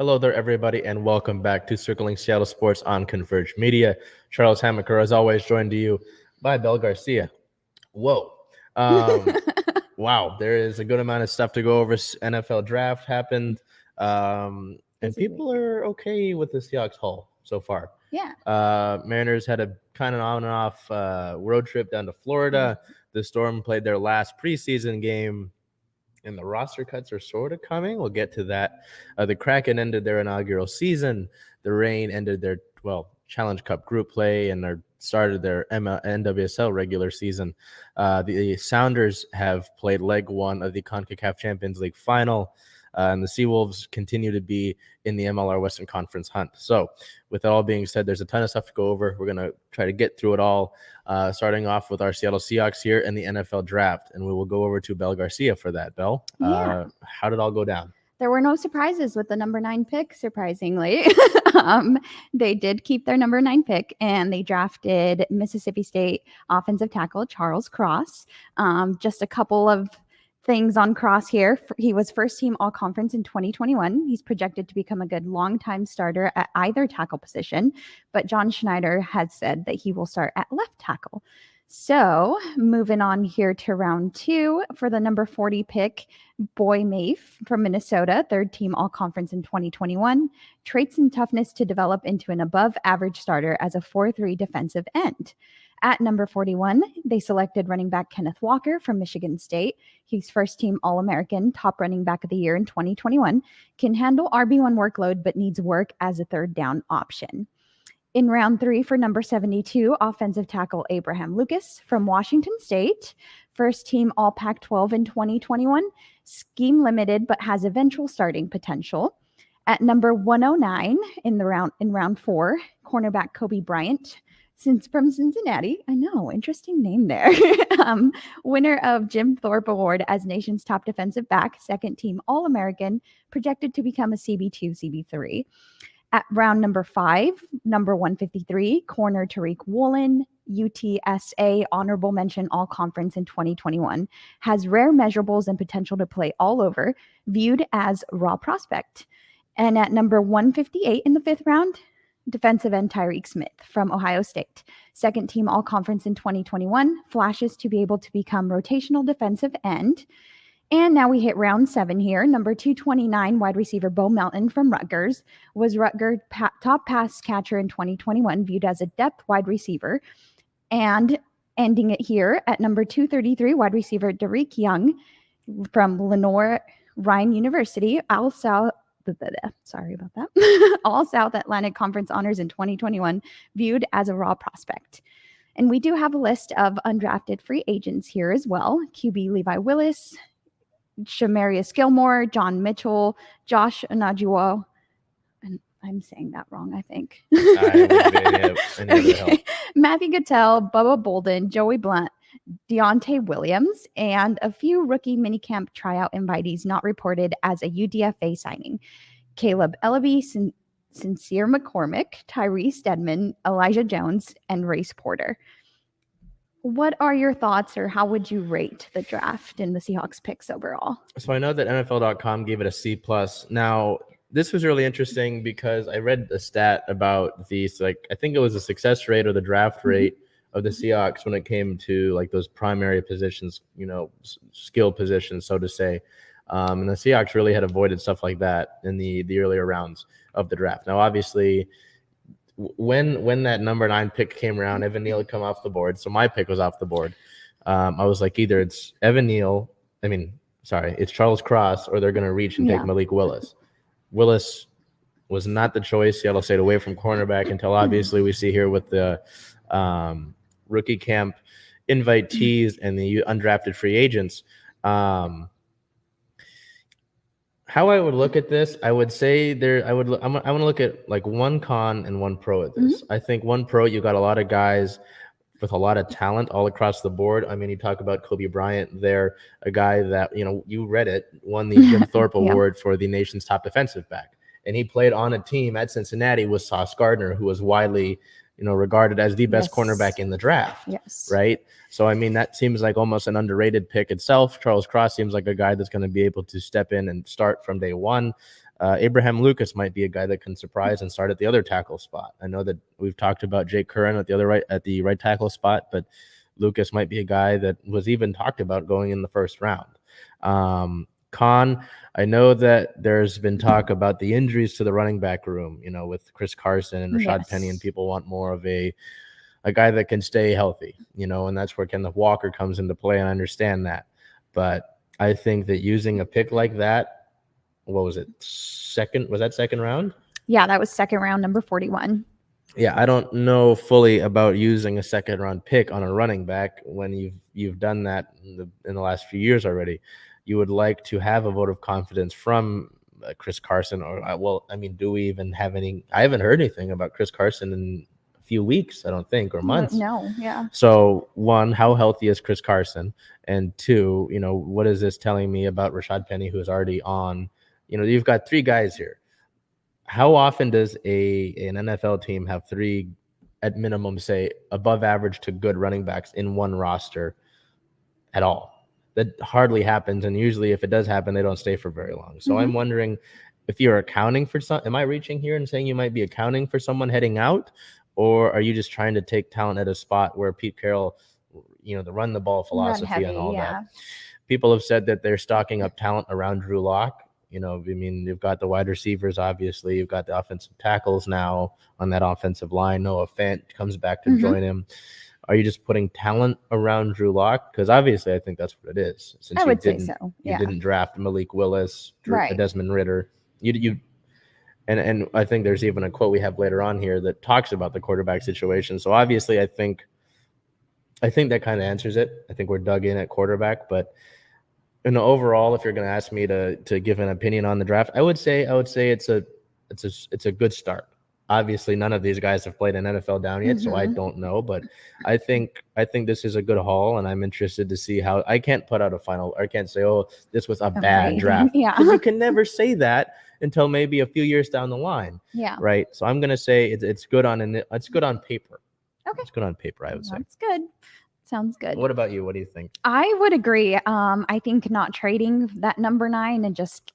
Hello there, everybody, and welcome back to Circling Seattle Sports on Converge Media. Charles Hamaker, as always, joined to you by Bel Garcia. Whoa. Wow, there is a good amount of stuff to go over. NFL draft happened, and people are okay with the Seahawks haul so far. Yeah. Mariners had a kind of on and off road trip down to Florida. The Storm played their last preseason game, and the roster cuts are sort of coming. We'll get to that. The Kraken ended their inaugural season. The Reign ended their, Challenge Cup group play and started their NWSL regular season. The Sounders have played leg one of the CONCACAF Champions League final, and the Seawolves continue to be in the MLR Western Conference hunt. So with that all being said, there's a ton of stuff to go over. We're going to try to get through it all, starting off with our Seattle Seahawks here and the NFL draft. And we will go over to Bel Garcia for that. Bel, how did it all go down? There were no surprises with the number 9 pick, surprisingly. They did keep their number 9 pick, and they drafted Mississippi State offensive tackle Charles Cross. Just a couple of things on Cross here. He was first team all conference in 2021. He's projected to become a good long-time starter at either tackle position, but John Schneider has said that he will start at left tackle. So moving on here to round 2 for the number 40 pick, Boy Mafe from Minnesota, third team all conference in 2021, traits and toughness to develop into an above average starter as a 4-3 defensive end. At number 41, they selected running back Kenneth Walker from Michigan State. He's first team All-American, top running back of the year in 2021, can handle RB1 workload, but needs work as a third down option. In round 3 for number 72, offensive tackle Abraham Lucas from Washington State, first team All Pac-12 in 2021, scheme limited, but has eventual starting potential. At number 109 in round 4, cornerback Kobe Bryant, from Cincinnati. I know, interesting name there. Winner of Jim Thorpe Award as nation's top defensive back, second team All-American, projected to become a CB2, CB3. At round number 5, number 153, corner Tariq Woolen, UTSA honorable mention all conference in 2021, has rare measurables and potential to play all over, viewed as raw prospect. And at number 158 in the 5th round, defensive end Tyreek Smith from Ohio State, second team all conference in 2021, flashes to be able to become rotational defensive end. And now we hit round 7 here. Number 229 wide receiver Bo Melton from Rutgers was Rutgers top pass catcher in 2021, viewed as a depth wide receiver. And ending it here at number 233 wide receiver Derek Young from Lenoir Rhine University, All South Atlantic Conference honors in 2021, viewed as a raw prospect. And we do have a list of undrafted free agents here as well. QB Levi Willis, Shamarius Gilmore, John Mitchell, Josh Onajuwo, and I'm saying that wrong, I think. Okay. Matthew Gattell, Bubba Bolden, Joey Blunt, Deandre Williams, and a few rookie minicamp tryout invitees not reported as a UDFA signing. Caleb Ellaby, Sincere McCormick, Tyree Stedman, Elijah Jones, and Race Porter. What are your thoughts, or how would you rate the draft and the Seahawks picks overall? So I know that NFL.com gave it a C+. Now, this was really interesting because I read a stat about these, I think it was the success rate or the draft rate of the Seahawks when it came to those primary positions, skill positions, so to say. And the Seahawks really had avoided stuff like that in the earlier rounds of the draft. Now, obviously, when that number 9 pick came around, Evan Neal had come off the board. So my pick was off the board. I was like, either it's it's Charles Cross, or they're going to reach and take Malik Willis. Willis was not the choice. Seattle stayed away from cornerback until obviously we see here with the rookie camp invitees and the undrafted free agents. How I would look at this, I would say I want to look at one con and one pro at this. I think one pro, you got a lot of guys with a lot of talent all across the board. I mean, you talk about Kobe Bryant there, a guy that, you read it, won the Jim Thorpe Award for the nation's top defensive back. And he played on a team at Cincinnati with Sauce Gardner, who was widely, regarded as the best cornerback in the draft. Yes. Right. So, I mean, that seems like almost an underrated pick itself. Charles Cross seems like a guy that's going to be able to step in and start from day one. Abraham Lucas might be a guy that can surprise and start at the other tackle spot. I know that we've talked about Jake Curran at the right tackle spot, but Lucas might be a guy that was even talked about going in the first round. I know that there's been talk about the injuries to the running back room, with Chris Carson and Rashad Penny, and people want more of a guy that can stay healthy, and that's where Kenneth Walker comes into play, and I understand that. But I think that using a pick like that, what was it? Was that second round? Yeah, that was second round, number 41. Yeah, I don't know fully about using a second round pick on a running back when you've done that in the last few years already. You would like to have a vote of confidence from Chris Carson, or do we even have any? I haven't heard anything about Chris Carson in a few weeks, I don't think, or months. No, yeah. So one, how healthy is Chris Carson? And two, what is this telling me about Rashad Penny, who is already on? You've got three guys here. How often does an NFL team have three, at minimum, say, above average to good running backs in one roster at all? That hardly happens, and usually if it does happen, they don't stay for very long. So I'm wondering if you're accounting for am I reaching here and saying you might be accounting for someone heading out, or are you just trying to take talent at a spot where Pete Carroll, the run the ball philosophy and all that? People have said that they're stocking up talent around Drew Lock. You've got the wide receivers, obviously. You've got the offensive tackles now on that offensive line. Noah Fant comes back to join him. Are you just putting talent around Drew Lock? Because obviously I think that's what it is. Since I would say so. You didn't draft Malik Willis, Desmond Ridder. And I think there's even a quote we have later on here that talks about the quarterback situation. So obviously I think that kind of answers it. I think we're dug in at quarterback, but overall, if you're going to ask me to give an opinion on the draft, I would say it's a good start. Obviously, none of these guys have played an NFL down yet, so I don't know. But I think this is a good haul, and I'm interested to see how. I can't put out a final. I can't say, oh, this was a bad draft. Yeah, because you can never say that until maybe a few years down the line. Yeah. Right. So I'm going to say it's good on paper. Okay. It's good on paper, I would say. That's good. Sounds good. What about you? What do you think? I would agree. I think not trading that number 9 and just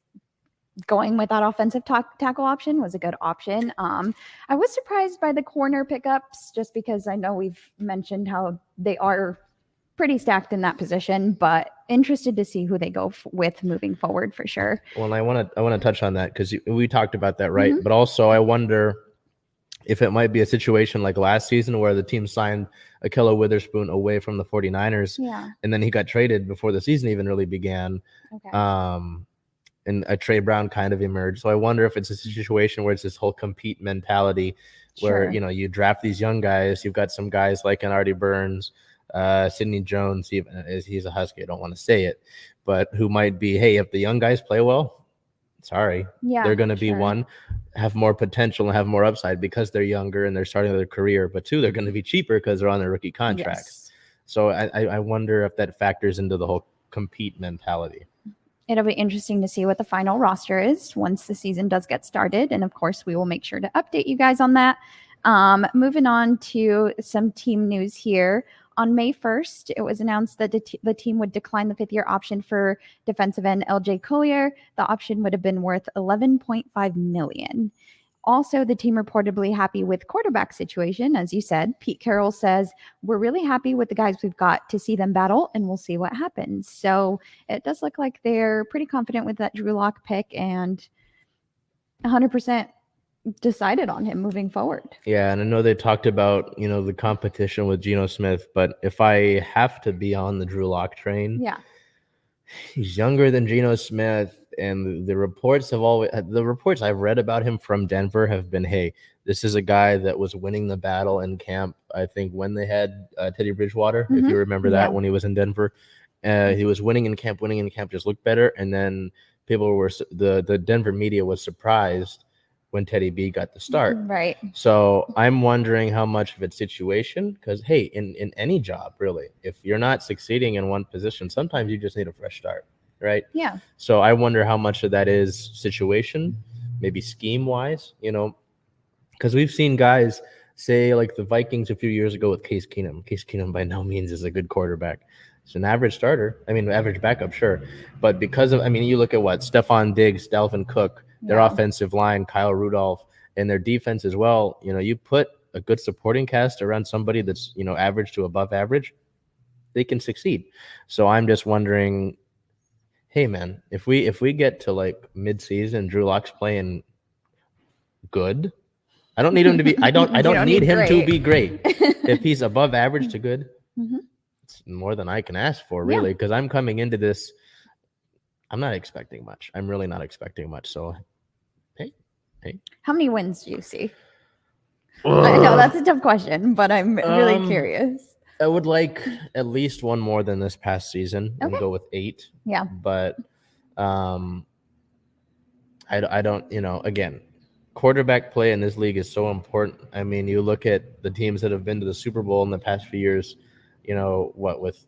going with that offensive tackle option was a good option. I was surprised by the corner pickups just because I know we've mentioned how they are pretty stacked in that position, but interested to see who they go with moving forward for sure. Well, and I want to touch on that because we talked about that, right? But also I wonder if it might be a situation like last season where the team signed Ahkello Witherspoon away from the 49ers, and then he got traded before the season even really began. Okay. And a Trey Brown kind of emerged. So I wonder if it's a situation where it's this whole compete mentality where, you draft these young guys. You've got some guys like an Artie Burns, Sidney Jones, even he's a Husky. I don't want to say it, but who might be, hey, if the young guys play well, sorry, they're going to be have more potential and have more upside because they're younger and they're starting their career. But two, they're going to be cheaper because they're on their rookie contracts. So I wonder if that factors into the whole compete mentality. It'll be interesting to see what the final roster is once the season does get started. And of course, we will make sure to update you guys on that. Moving on to some team news here. On May 1st, it was announced that the team would decline the 5th-year option for defensive end End Lj Collier. The option would have been worth $11.5 million. Also, the team reportedly happy with quarterback situation. As you said, Pete Carroll says, we're really happy with the guys we've got to see them battle, and we'll see what happens. So it does look like they're pretty confident with that Drew Lock pick and 100% decided on him moving forward. Yeah, and I know they talked about, the competition with Geno Smith, but if I have to be on the Drew Lock train, he's younger than Geno Smith, and the reports I've read about him from Denver have been, hey, this is a guy that was winning the battle in camp. I think when they had Teddy Bridgewater, if you remember that, when he was in Denver, he was winning in camp, just looked better, and then the Denver media was surprised when Teddy B got the start. Right. So I'm wondering how much of it's situation, because, hey, in any job, really, if you're not succeeding in one position, sometimes you just need a fresh start, right? Yeah. So I wonder how much of that is situation, maybe scheme-wise, because we've seen guys say, like the Vikings a few years ago with Case Keenum. Case Keenum by no means is a good quarterback. He's an average starter. Average backup, sure. But because of, you look at what, Stephon Diggs, Dalvin Cook, their offensive line, Kyle Rudolph, and their defense as well. You put a good supporting cast around somebody that's, average to above average, they can succeed. So I'm just wondering, hey man, if we get to like mid-season, Drew Lock's playing good, I don't need him to be I don't need him to be great. If he's above average to good, it's more than I can ask for, really, because I'm coming into this, I'm not expecting much. I'm really not expecting much. So hey. How many wins do you see? I know that's a tough question, but I'm really curious. I would like at least one more than this past season and go with 8. Yeah. But I don't, again, quarterback play in this league is so important. I mean, you look at the teams that have been to the Super Bowl in the past few years, with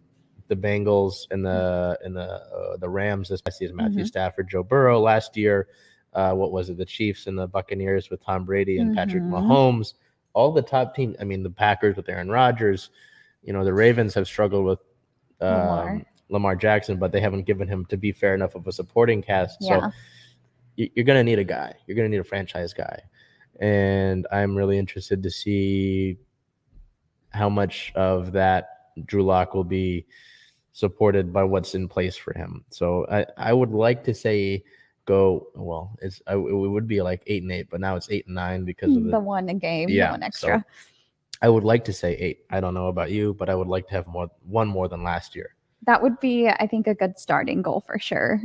the Bengals and the Rams this past season, Matthew Stafford, Joe Burrow last year. What was it? The Chiefs and the Buccaneers with Tom Brady and Patrick Mahomes. All the top teams. I mean, the Packers with Aaron Rodgers. The Ravens have struggled with Lamar Jackson, but they haven't given him, to be fair, enough of a supporting cast. Yeah. So you're going to need a guy. You're going to need a franchise guy. And I'm really interested to see how much of that Drew Lock will be supported by what's in place for him. So I would like to say it would be like 8-8, but now it's 8-9 because of the one a game, the one extra. So I would like to say 8. I don't know about you, but I would like to have one more than last year. That would be, I think, a good starting goal for sure.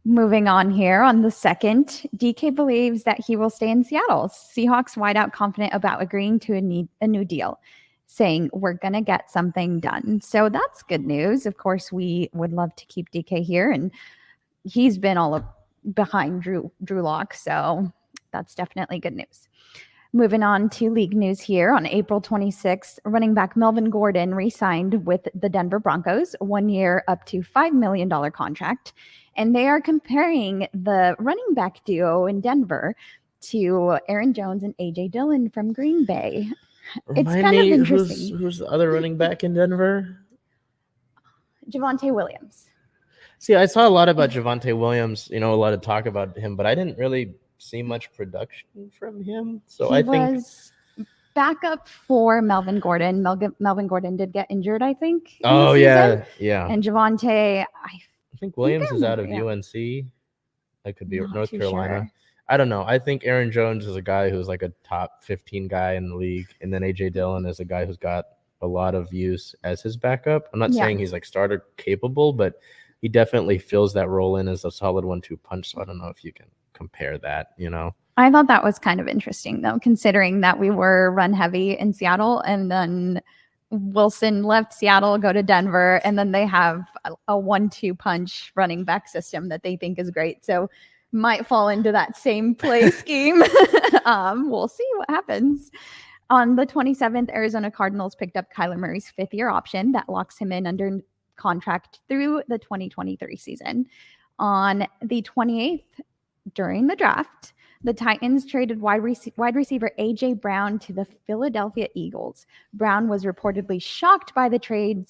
Moving on here on the 2nd, DK believes that he will stay in Seattle. Seahawks wideout confident about agreeing to a new deal, saying we're going to get something done. So that's good news. Of course, we would love to keep DK here, and he's been all behind Drew Lock, so that's definitely good news. Moving on to league news here. On April 26th, running back Melvin Gordon re-signed with the Denver Broncos, 1 year up to $5 million contract. And they are comparing the running back duo in Denver to Aaron Jones and A.J. Dillon from Green Bay. It's kind of interesting. Who's the other running back in Denver? Javonte Williams. See, I saw a lot about Javonte Williams, a lot of talk about him, but I didn't really see much production from him. So I think was backup for Melvin Gordon. Melvin Gordon did get injured, I think. Oh, yeah. And Javonte, I think Williams is out of UNC. That could be North Carolina. Sure. I don't know. I think Aaron Jones is a guy who's like a top 15 guy in the league. And then A.J. Dillon is a guy who's got a lot of use as his backup. I'm not saying he's like starter capable, but he definitely fills that role in as a solid 1-2 punch. So I don't know if you can compare that, I thought that was kind of interesting, though, considering that we were run heavy in Seattle, and then Wilson left Seattle, go to Denver, and then they have a 1-2 punch running back system that they think is great. So might fall into that same play scheme. We'll see what happens. On the 27th, Arizona Cardinals picked up Kyler Murray's 5th-year option that locks him in under contract through the 2023 season. On the 28th, during the draft, the Titans traded wide receiver A.J. Brown to the Philadelphia Eagles. Brown was reportedly shocked by the trade,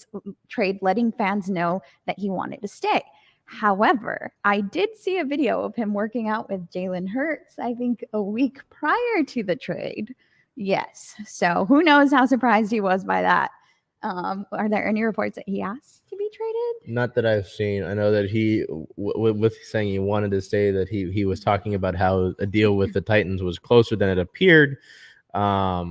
letting fans know that he wanted to stay. However, I did see a video of him working out with Jalen Hurts, I think a week prior to the trade. Yes. So who knows how surprised he was by that. Are there any reports that he asked to be traded? Not that I've seen. I know that he, with saying he wanted to stay, that he was talking about how a deal with the Titans was closer than it appeared. I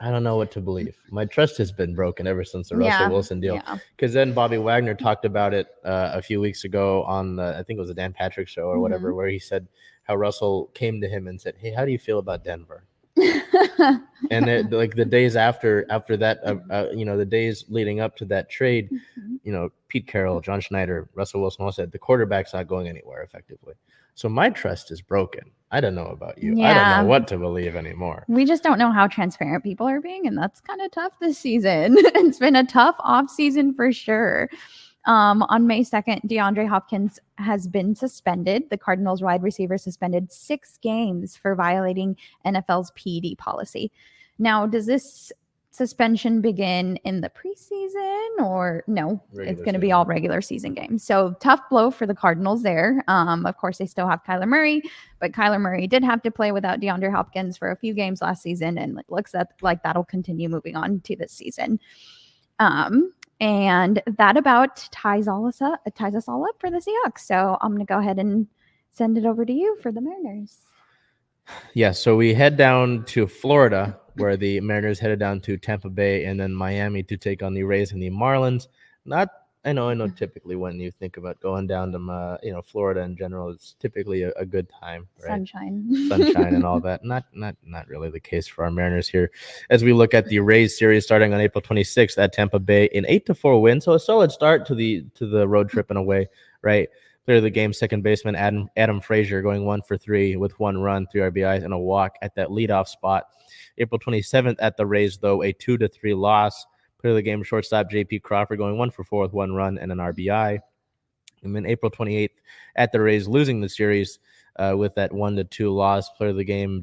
don't know what to believe. My trust has been broken ever since the Russell Wilson deal. Because then Bobby Wagner talked about it a few weeks ago on I think it was the Dan Patrick show or whatever, where he said how Russell came to him and said, "Hey, how do you feel about Denver?" And like the days after that, the days leading up to that trade, Pete Carroll, John Schneider, Russell Wilson all said the quarterback's not going anywhere effectively. So my trust is broken. I don't know about you. I don't know what to believe anymore. We just don't know how transparent people are being, and that's kind of tough this season. It's been a tough off season for sure. On May 2nd, DeAndre Hopkins has been suspended. The Cardinals wide receiver suspended 6 games for violating NFL's PED policy. Now, does this suspension begin in the preseason or no? It's going to be all regular season games. So tough blow for the Cardinals there. Of course, they still have Kyler Murray, but Kyler Murray did have to play without DeAndre Hopkins for a few games last season, and it looks like that'll continue moving on to this season. And that about ties us all up for the Seahawks. So I'm going to go ahead and send it over to you for the Mariners. Yeah, so we head down to Florida, where the Mariners headed down to Tampa Bay and then Miami to take on the Rays and the Marlins. I know. Typically, when you think about going down to Florida in general, it's typically a good time, right? Sunshine, and all that. Not really the case for our Mariners here. As we look at the Rays series starting on April 26th at Tampa Bay, an 8-4 win, so a solid start to the road trip in a way, right? Clear the game, second baseman Adam Frazier going 1 for 3 with 1 run, 3 RBIs, and a walk at that leadoff spot. April 27th at the Rays, though, a 2-3 loss. Clear the game, shortstop J.P. Crawford going 1 for 4 with 1 run and an RBI. And then April 28th at the Rays, losing the series with that 1-2 loss. Player of the game,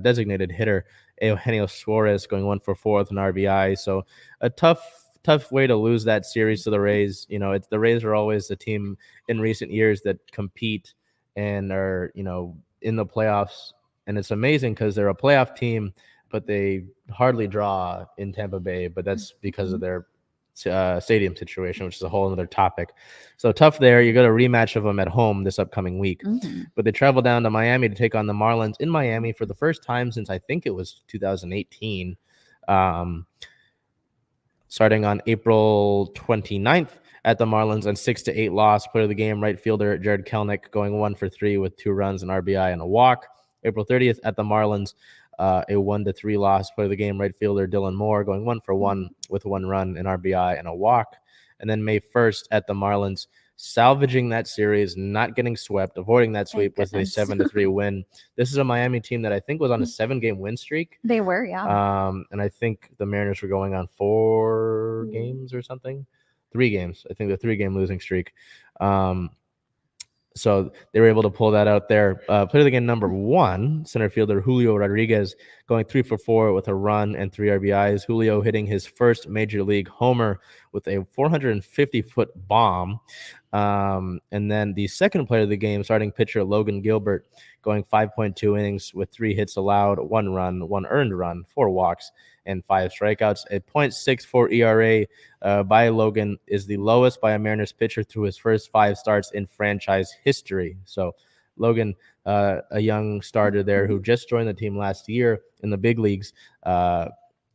designated hitter Eugenio Suarez going 1 for 4 with an RBI. So a tough way to lose that series to the Rays. The Rays are always a team in recent years that compete and are, in the playoffs. And it's amazing because they're a playoff team, but they hardly draw in Tampa Bay. But that's because of their stadium situation, which is a whole other topic. So tough there. You got a rematch of them at home this upcoming week. But they travel down to Miami to take on the Marlins in Miami for the first time since I think it was 2018. Starting on April 29th at the Marlins, and 6-8 loss. Player of the game, right fielder Jared Kelenic going 1 for 3 with 2 runs, an RBI, and a walk. April 30th at the Marlins, a 1-3 loss. Player of the game, right fielder Dylan Moore going 1 for 1 with 1 run, an RBI, and a walk. And then May 1st at the Marlins, salvaging that series, not getting swept, avoiding that sweep with a 7-3 win. This is a Miami team that I think was on a 7-game win streak. They were, yeah. And I think the Mariners were going on 4 games or something. 3 games. I think the 3-game losing streak. So they were able to pull that out there. Player of the game number 1, center fielder Julio Rodriguez going 3 for 4 with a run and 3 RBIs. Julio hitting his first major league homer with a 450-foot bomb. And then the second player of the game, starting pitcher Logan Gilbert, going 5.2 innings with 3 hits allowed, 1 run, 1 earned run, 4 walks, and 5 strikeouts. A .64 ERA by Logan is the lowest by a Mariners pitcher through his first 5 starts in franchise history. So Logan, a young starter there who just joined the team last year in the big leagues,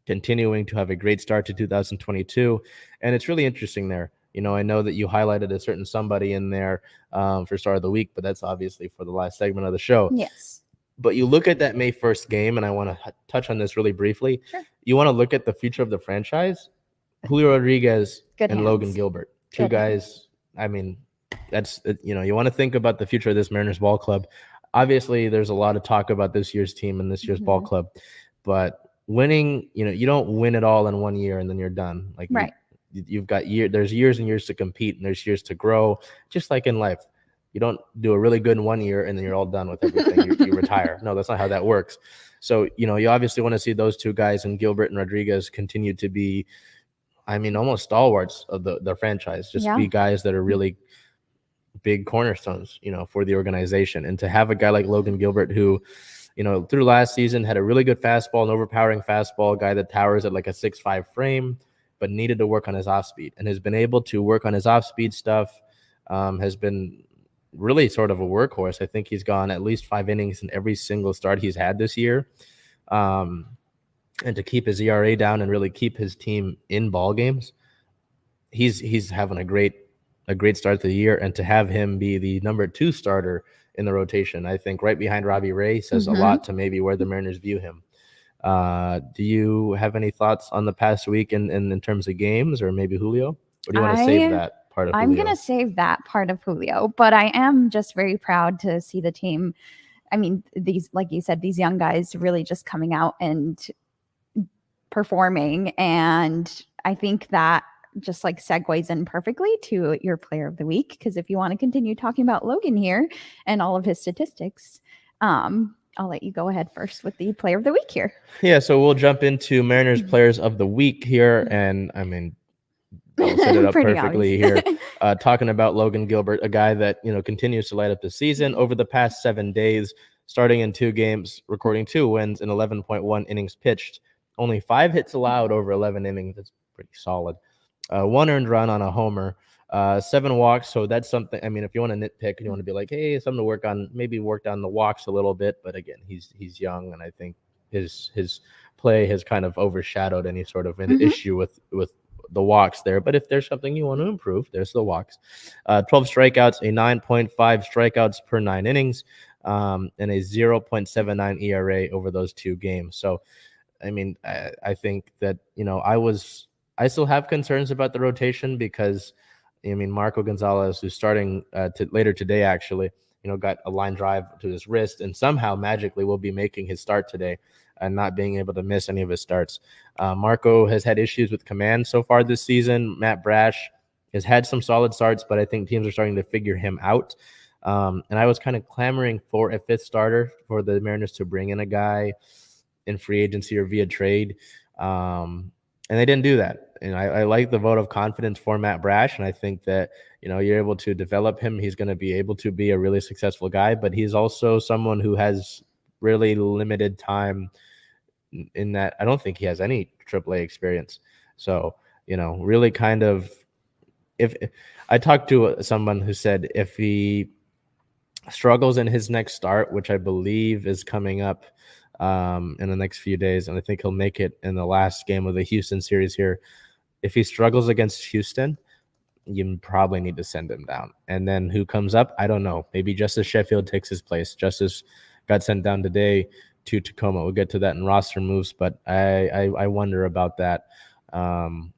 continuing to have a great start to 2022. And it's really interesting there. I know that you highlighted a certain somebody in there for start of the week, but that's obviously for the last segment of the show. Yes. But you look at that May 1st game, and I want to touch on this really briefly. Sure. You want to look at the future of the franchise. Julio Rodriguez and Logan Gilbert, 2 guys. I mean, that's, you want to think about the future of this Mariners ball club. Obviously, there's a lot of talk about this year's team and this year's ball club, but winning, you don't win it all in 1 year and then you're done. Like, right. You've got there's years and years to compete, and there's years to grow, just like in life. You don't do a really good in 1 year and then you're all done with everything. You retire. No, that's not how that works. So, you obviously want to see those 2 guys, and Gilbert and Rodriguez, continue to be, almost stalwarts of the franchise. Just be guys that are really big cornerstones, for the organization. And to have a guy like Logan Gilbert who, through last season had a really good fastball, an overpowering fastball, guy that towers at like a 6'5" frame, but needed to work on his off speed, and has been able to work on his off speed stuff, has been really sort of a workhorse. I think he's gone at least 5 innings in every single start he's had this year. And to keep his ERA down and really keep his team in ball games, he's having a great start to the year. And to have him be the number 2 starter in the rotation, I think right behind Robbie Ray, says a lot to maybe where the Mariners view him. Do you have any thoughts on the past week in terms of games, or maybe Julio? Or do you want to save that part of Julio? I'm going to save that part of Julio, but I am just very proud to see the team. These, like you said, these young guys really just coming out and performing. And I think that just like segues in perfectly to your player of the week. Because if you want to continue talking about Logan here and all of his statistics, I'll let you go ahead first with the player of the week here. Yeah, so we'll jump into Mariners players of the week here. And I mean, I'll set it up perfectly here. Talking about Logan Gilbert, a guy that, continues to light up the season over the past 7 days, starting in 2 games, recording 2 wins and 11.1 innings pitched. Only 5 hits allowed over 11 innings. That's pretty solid. 1 earned run on a homer, 7 walks. So that's something. I mean, if you want to nitpick and you want to be like, hey, something to work on, maybe work on the walks a little bit. But again, he's young, and I think his play has kind of overshadowed any sort of an issue with the walks there. But if there's something you want to improve, there's the walks. 12 strikeouts, a 9.5 strikeouts per 9 innings, and a 0.79 ERA over those 2 games. So, I mean, I think that, I still have concerns about the rotation because, I mean, Marco Gonzalez, who's starting later today, actually, got a line drive to his wrist and somehow magically will be making his start today and not being able to miss any of his starts. Marco has had issues with command so far this season. Matt Brash has had some solid starts, but I think teams are starting to figure him out. And I was kind of clamoring for a 5th starter for the Mariners to bring in a guy in free agency or via trade. And they didn't do that. And I like the vote of confidence for Matt Brash. And I think that, you're able to develop him. He's going to be able to be a really successful guy, but he's also someone who has really limited time in that I don't think he has any AAA experience. So, really kind of, if I talked to someone who said if he struggles in his next start, which I believe is coming up in the next few days, and I think he'll make it in the last game of the Houston series here. If he struggles against Houston, you probably need to send him down. And then who comes up? I don't know. Maybe Justice Sheffield takes his place. Justice got sent down today to Tacoma. We'll get to that in roster moves, but I wonder about that. And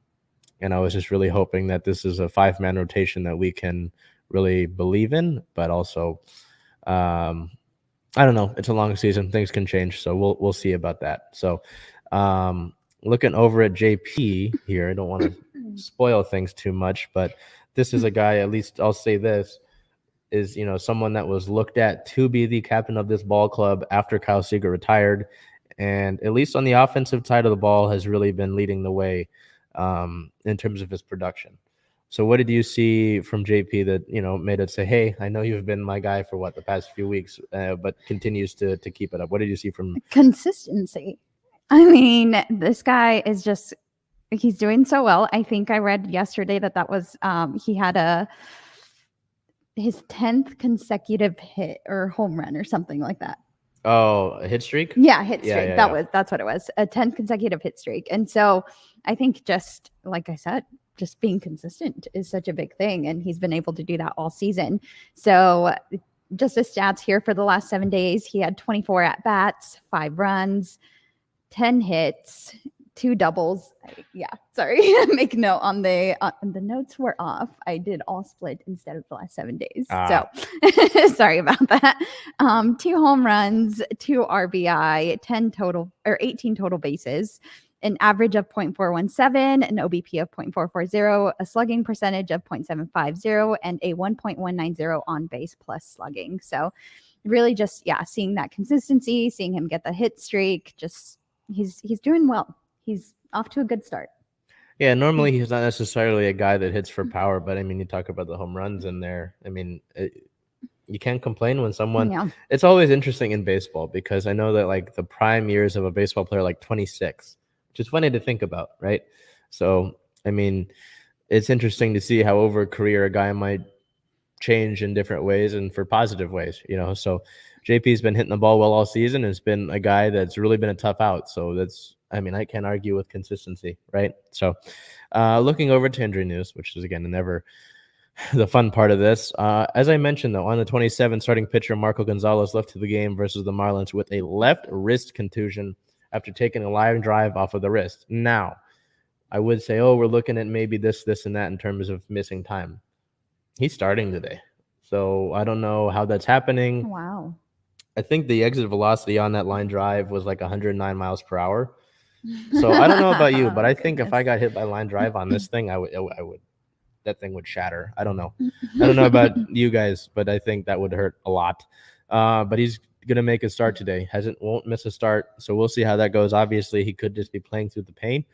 I was just really hoping that this is a 5-man rotation that we can really believe in, but also I don't know. It's a long season. Things can change, so we'll see about that. So looking over at JP here, I don't want to spoil things too much, but this is a guy, at least I'll say this, is someone that was looked at to be the captain of this ball club after Kyle Seager retired, and at least on the offensive side of the ball has really been leading the way in terms of his production. So what did you see from JP that made it say, hey, I know you've been my guy for the past few weeks, but continues to keep it up? What did you see from consistency? I mean, this guy is just, he's doing so well. I think I read yesterday that was he had his 10th consecutive hit or home run or something like that. Oh, a hit streak? Yeah, hit streak. That's what it was. A 10th consecutive hit streak. And so I think just like I said, just being consistent is such a big thing. And he's been able to do that all season. So just the stats here for the last 7 days, he had 24 at-bats, 5 runs, 10 hits, 2 doubles. Sorry. Make note on the notes were off. I did all split instead of the last 7 days. So sorry about that. 2 home runs, 2 RBI, 18 total bases, an average of 0.417, an OBP of 0.440, a slugging percentage of 0.750, and a 1.190 on base plus slugging. So really just, seeing that consistency, seeing him get the hit streak, just he's doing well. He's off to a good start. Yeah, normally he's not necessarily a guy that hits for power, but I mean, you talk about the home runs in there. I mean, you can't complain when someone. It's always interesting in baseball because I know that the prime years of a baseball player 26, which is funny to think about, right? So I mean, it's interesting to see how over a career a guy might change in different ways and for positive ways, So JP's been hitting the ball well all season. It's been a guy that's really been a tough out. So I can't argue with consistency, right? So looking over to injury news, which is, again, never the fun part of this. As I mentioned, though, on the 27th, starting pitcher Marco Gonzalez left to the game versus the Marlins with a left wrist contusion after taking a line drive off of the wrist. Now, I would say, we're looking at maybe this, and that in terms of missing time. He's starting today. So I don't know how that's happening. Wow. I think the exit velocity on that line drive was 109 miles per hour. So I don't know about you, but I think if I got hit by line drive on this thing, I would that thing would shatter. I don't know. I don't know about you guys, but I think that would hurt a lot. But he's gonna make a start today. Won't miss a start. So we'll see how that goes. Obviously, he could just be playing through the pain.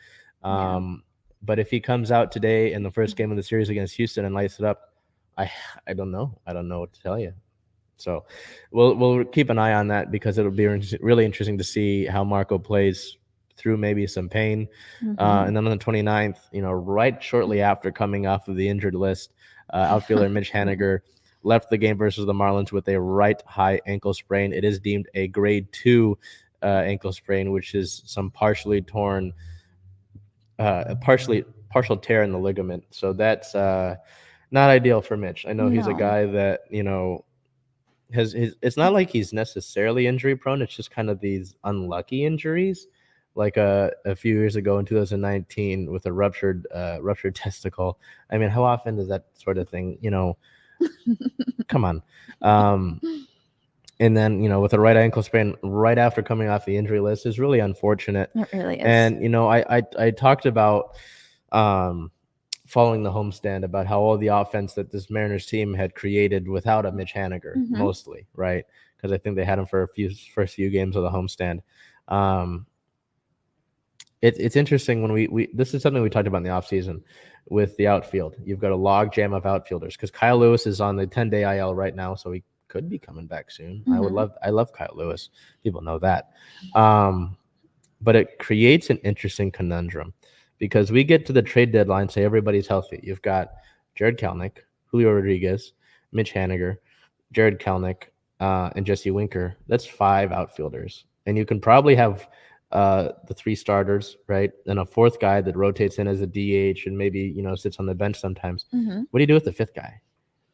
But if he comes out today in the first game of the series against Houston and lights it up, I don't know. I don't know what to tell you. So we'll keep an eye on that because it'll be really interesting to see how Marco plays through maybe some pain. And then on the 29th, right shortly after coming off of the injured list, outfielder Mitch Haniger left the game versus the Marlins with a right high ankle sprain. It is deemed a grade 2 ankle sprain, which is some partial tear in the ligament. So that's not ideal for Mitch. I know he's a guy that, it's not like he's necessarily injury prone. It's just kind of these unlucky injuries. Like a few years ago in 2019 with a ruptured testicle. I mean, how often does that sort of thing, come on. And then, with a right ankle sprain right after coming off the injury list is really unfortunate. It really is. And, I talked about following the homestand about how all the offense that this Mariners team had created without a Mitch Haniger, mostly, right? Because I think they had him for first few games of the homestand. It's interesting when we this is something we talked about in the offseason with the outfield. You've got a log jam of outfielders because Kyle Lewis is on the 10-day IL right now, so he could be coming back soon. I love Kyle Lewis. People know that. But it creates an interesting conundrum because we get to the trade deadline, say everybody's healthy. You've got Jared Kelenic, Julio Rodriguez, Mitch Haniger, Jared Kelenic, and Jesse Winker. That's 5 outfielders. And you can probably have the 3 starters, right? And a 4th guy that rotates in as a DH and maybe, sits on the bench sometimes. What do you do with the 5th guy?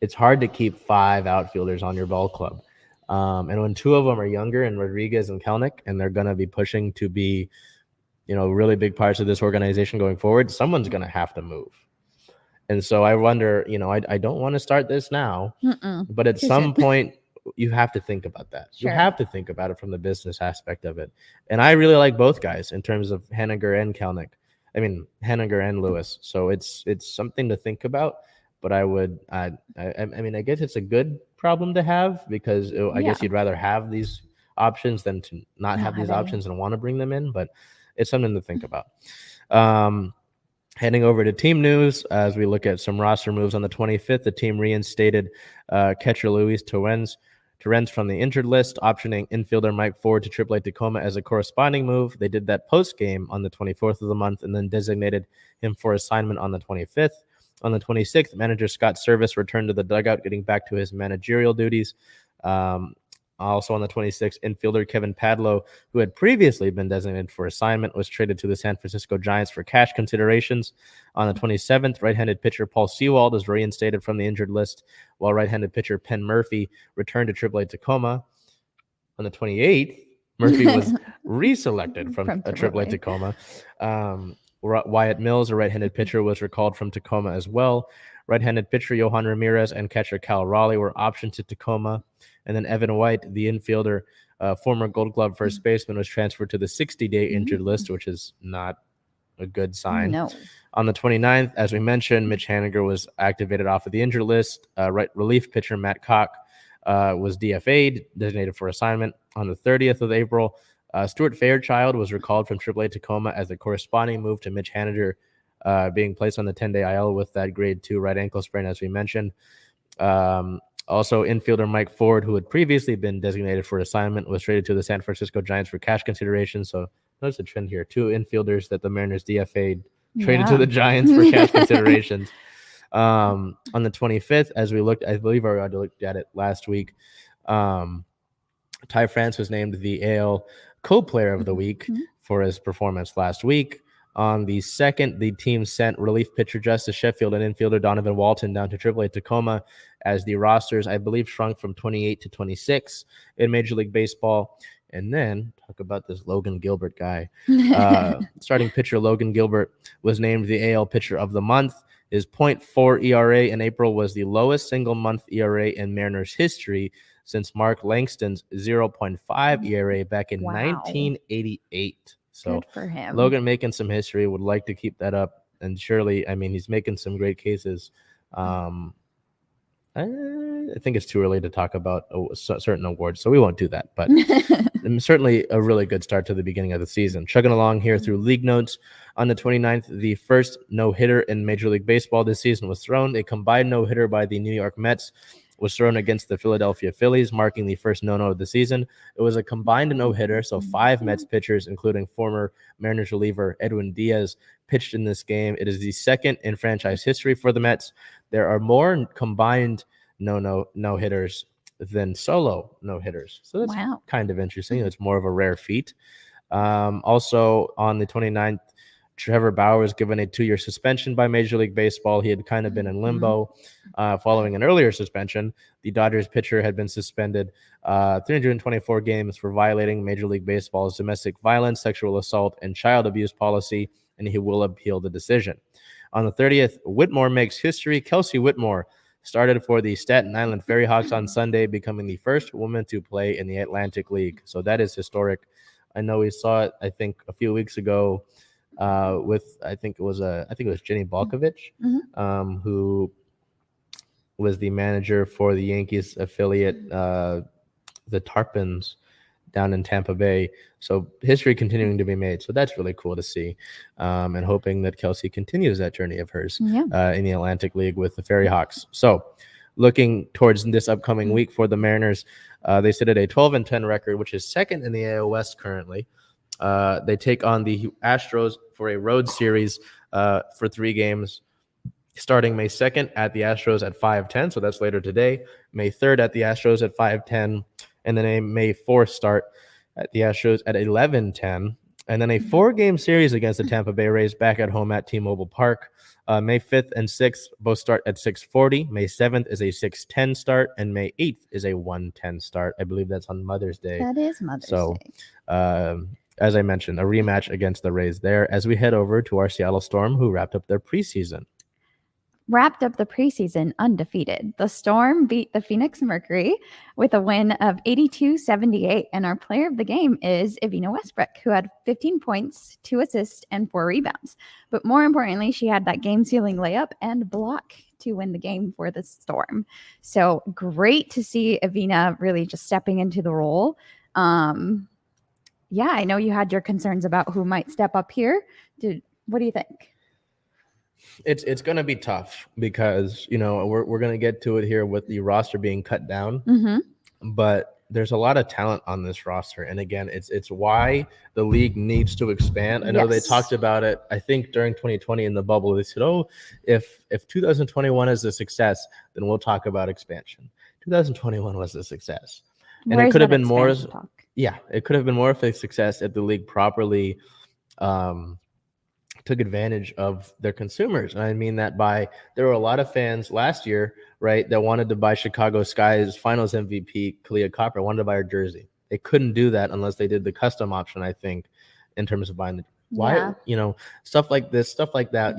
It's hard to keep 5 outfielders on your ball club. And when 2 of them are younger and Rodriguez and Kelenic, and they're going to be pushing to be, really big parts of this organization going forward, someone's going to have to move. And so I wonder, I don't want to start this now, but at some point, you have to think about that. Sure. You have to think about it from the business aspect of it. And I really like both guys in terms of Haniger and Kelenic. I mean, Haniger and Lewis. So it's something to think about. But I guess it's a good problem to have because I guess you'd rather have these options than to not have these options and want to bring them in. But it's something to think about. Heading over to team news, as we look at some roster moves on the 25th, the team reinstated catcher Luis Torrens from the injured list, optioning infielder Mike Ford to AAA Tacoma as a corresponding move. They did that post-game on the 24th of the month and then designated him for assignment on the 25th. On the 26th, manager Scott Service returned to the dugout, getting back to his managerial duties. Also on the 26th, infielder Kevin Padlow, who had previously been designated for assignment, was traded to the San Francisco Giants for cash considerations. On the 27th, right-handed pitcher Paul Seawolves was reinstated from the injured list, while right-handed pitcher Penn Murphy returned to AAA Tacoma. On the 28th, Murphy was reselected from AAA Tacoma. Wyatt Mills, a right-handed pitcher, was recalled from Tacoma as well. Right-handed pitcher Johan Ramirez and catcher Cal Raleigh were optioned to Tacoma. And then Evan White, the infielder, former Gold Glove first baseman, was transferred to the 60-day injured list, which is not a good sign. No. On the 29th, as we mentioned, Mitch Haniger was activated off of the injured list. Right relief pitcher Matt Koch was DFA'd, designated for assignment. On the 30th of April, Stuart Fairchild was recalled from AAA Tacoma as a corresponding move to Mitch Haniger, being placed on the 10-day IL with that grade 2 right ankle sprain, as we mentioned. Also, infielder Mike Ford, who had previously been designated for assignment, was traded to the San Francisco Giants for cash consideration. So notice a trend here. 2 infielders that the Mariners DFA'd traded to the Giants for cash considerations. On the 25th, as we looked, I believe I already looked at it last week, Ty France was named the AL co-player of the week for his performance last week. On the 2nd, the team sent relief pitcher Justice Sheffield and infielder Donovan Walton down to AAA Tacoma as the rosters, I believe, shrunk from 28 to 26 in Major League Baseball. And then talk about this Logan Gilbert guy. Starting pitcher Logan Gilbert was named the AL Pitcher of the Month. His .4 ERA in April was the lowest single-month ERA in Mariners history since Mark Langston's 0.5 ERA back in 1988. So good for him. Logan making some history, would like to keep that up. And surely, I mean, he's making some great cases. I think it's too early to talk about certain awards, so we won't do that. But certainly a really good start to the beginning of the season. Chugging along here through league notes. On the 29th, the first no-hitter in Major League Baseball this season was thrown. A combined no-hitter by the New York Mets was thrown against the Philadelphia Phillies, marking the first no-no of the season. It was a combined no-hitter, so 5 Mets pitchers, including former Mariners reliever Edwin Diaz, pitched in this game. It is the second in franchise history for the Mets. There are more combined no-hitters than solo no-hitters. So that's kind of interesting. It's more of a rare feat. Also, on the 29th, Trevor Bauer was given a 2-year suspension by Major League Baseball. He had kind of been in limbo following an earlier suspension. The Dodgers pitcher had been suspended 324 games for violating Major League Baseball's domestic violence, sexual assault, and child abuse policy, and he will appeal the decision. On the 30th, Whitmore makes history. Kelsey Whitmore started for the Staten Island Ferry Hawks on Sunday, becoming the first woman to play in the Atlantic League. So that is historic. I know we saw it, I think, a few weeks ago with I think it was Jenny Balkovich, who was the manager for the Yankees affiliate, the Tarpons, down in Tampa Bay. So history continuing to be made. So that's really cool to see, and hoping that Kelsey continues that journey of hers in the Atlantic League with the Ferry Hawks. So looking towards this upcoming week for the Mariners, they sit at a 12-10 record, which is second in the AL West currently. They take on the Astros for a road series for 3 games, starting May 2nd at the Astros at 5:10. So that's later today. May 3rd at the Astros at 5:10. And then a May 4th start at the Astros at 11:10. And then a 4-game series against the Tampa Bay Rays back at home at T-Mobile Park. May 5th and 6th both start at 6:40. May 7th is a 6:10 start. And May 8th is a 1:10 start. I believe that's on Mother's Day. That is Mother's Day. As I mentioned, a rematch against the Rays there as we head over to our Seattle Storm, who wrapped up the preseason undefeated. The Storm beat the Phoenix Mercury with a win of 82-78, and our player of the game is Evina Westbrook, who had 15 points, 2 assists, and 4 rebounds. But more importantly, she had that game-sealing layup and block to win the game for the Storm. So great to see Evina really just stepping into the role. Yeah, I know you had your concerns about who might step up here. What do you think? It's going to be tough because, we're going to get to it here with the roster being cut down. But there's a lot of talent on this roster. And again, it's why the league needs to expand. I know they talked about it, I think, during 2020 in the bubble. They said, if 2021 is a success, then we'll talk about expansion. 2021 was a success. And it could have been more. Yeah, it could have been more of a success if the league properly took advantage of their consumers. And I mean that there were a lot of fans last year, right, that wanted to buy Chicago Sky's finals MVP, Kalia Copper, wanted to buy her jersey. They couldn't do that unless they did the custom option, I think, in terms of buying the stuff like this, stuff like that.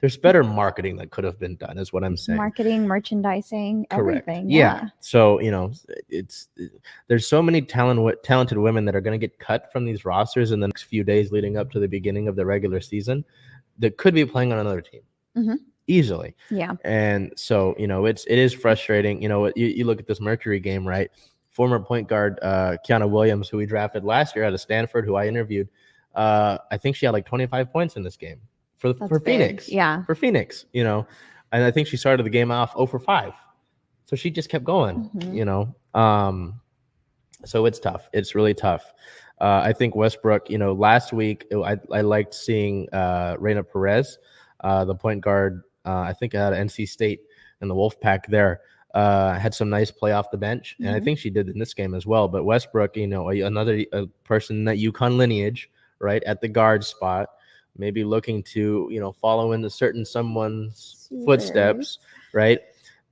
There's better marketing that could have been done, is what I'm saying. Marketing, merchandising, correct. Everything. Yeah. So, there's so many talented women that are going to get cut from these rosters in the next few days leading up to the beginning of the regular season that could be playing on another team easily. Yeah. And so, it is frustrating. You look at this Mercury game, right? Former point guard Keanu Williams, who we drafted last year out of Stanford, who I interviewed, I think she had like 25 points in this game. For Phoenix. Yeah. For Phoenix, and I think she started the game off 0 for 5. So she just kept going, So it's tough. It's really tough. I think Westbrook, last week I liked seeing Reina Perez, the point guard, I think out of NC State and the Wolfpack there, had some nice play off the bench. And I think she did in this game as well. But Westbrook, another person that UConn lineage, right, at the guard spot, maybe looking to, follow in someone's footsteps, right?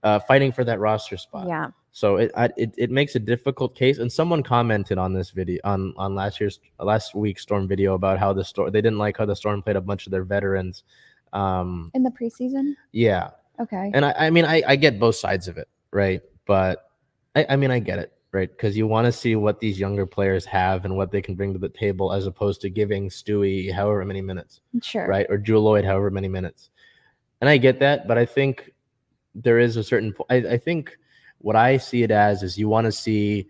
Fighting for that roster spot. Yeah. So it makes a difficult case. And someone commented on this video on last week's Storm video about how they didn't like how the Storm played a bunch of their veterans in the preseason. Yeah. Okay. And I get both sides of it, right? But I get it. Right, because you want to see what these younger players have and what they can bring to the table, as opposed to giving Stewie however many minutes, sure, right, or Jewel Lloyd however many minutes. And I get that, but I think there is a certain I think what I see it as is you want to see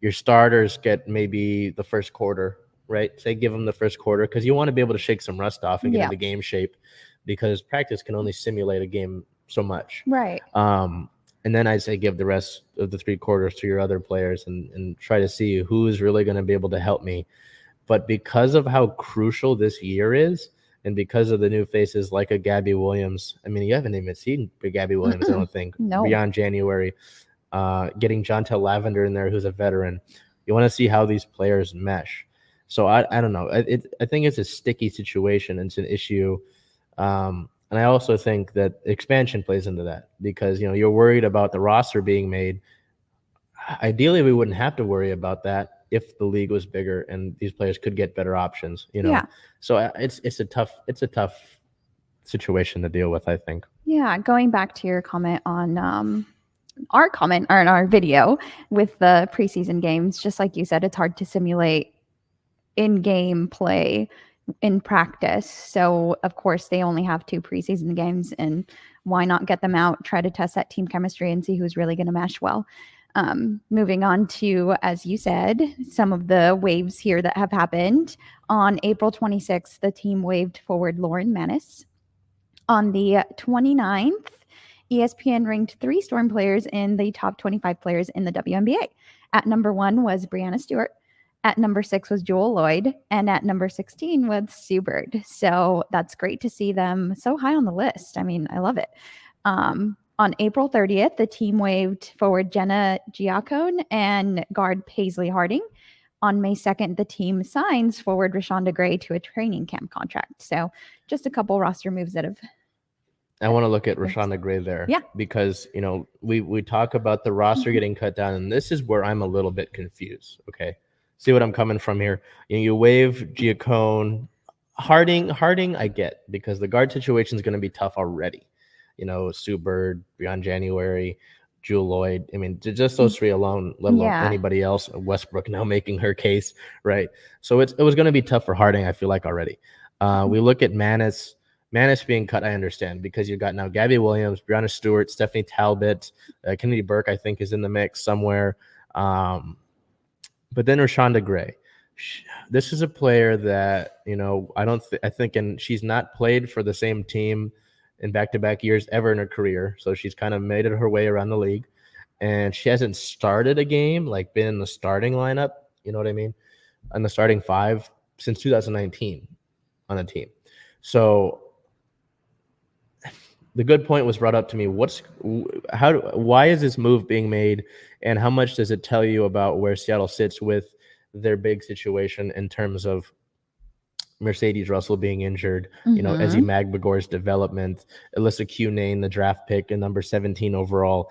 your starters get maybe the first quarter, right? Say give them the first quarter because you want to be able to shake some rust off and get into game shape because practice can only simulate a game so much. Right. And then I'd say give the rest of the 3 quarters to your other players and try to see who is really going to be able to help me. But because of how crucial this year is, and because of the new faces like a Gabby Williams, I mean, you haven't even seen Gabby Williams, I don't think, beyond January. Getting Jontel Lavender in there, who's a veteran. You want to see how these players mesh. So I don't know. I think it's a sticky situation. It's an issue. And I also think that expansion plays into that because, you're worried about the roster being made. Ideally, we wouldn't have to worry about that if the league was bigger and these players could get better options, Yeah. So it's a tough situation to deal with, I think. Yeah. Going back to your comment on our comment or in our video with the preseason games, just like you said, it's hard to simulate in-game play in practice. So of course they only have 2 preseason games, and why not get them out, try to test that team chemistry and see who's really going to mesh well. Moving on to, as you said, some of the waves here that have happened. On April 26th, the team waived forward Lauren Menace. On the 29th, ESPN ranked 3 Storm players in the top 25 players in the WNBA. At number 1 was Brianna Stewart. At number 6 was Joel Lloyd. And at number 16 was Sue Bird. So that's great to see them so high on the list. I mean, I love it. On April 30th, the team waived forward Jenna Giacone and guard Paisley Harding. On May 2nd, the team signs forward Shonda Gray to a training camp contract. So just a couple roster moves that have... I want to look at Shonda Gray there. Yeah. Because, we talk about the roster getting cut down, and this is where I'm a little bit confused, okay? See what I'm coming from here? You waive Giacone. Harding, I get, because the guard situation is going to be tough already. Sue Bird, beyond January, Jewel Lloyd. I mean, just those 3 alone, let alone anybody else. Westbrook now making her case, right? So it was going to be tough for Harding, I feel like, already. We look at Menace being cut, I understand, because you've got now Gabby Williams, Brianna Stewart, Stephanie Talbot, Kennedy Burke, I think, is in the mix somewhere. But then Shonda Gray. This is a player that, I think, and she's not played for the same team in back-to-back years ever in her career. So she's kind of made it her way around the league. And she hasn't started a game, like been in the starting lineup, you know what I mean? On the starting 5 since 2019 on a team. So the good point was brought up to me. Why is this move being made, and how much does it tell you about where Seattle sits with their big situation in terms of Mercedes Russell being injured, Ezzy Magbagor's development, Alyssa Cunane, the draft pick and number 17 overall.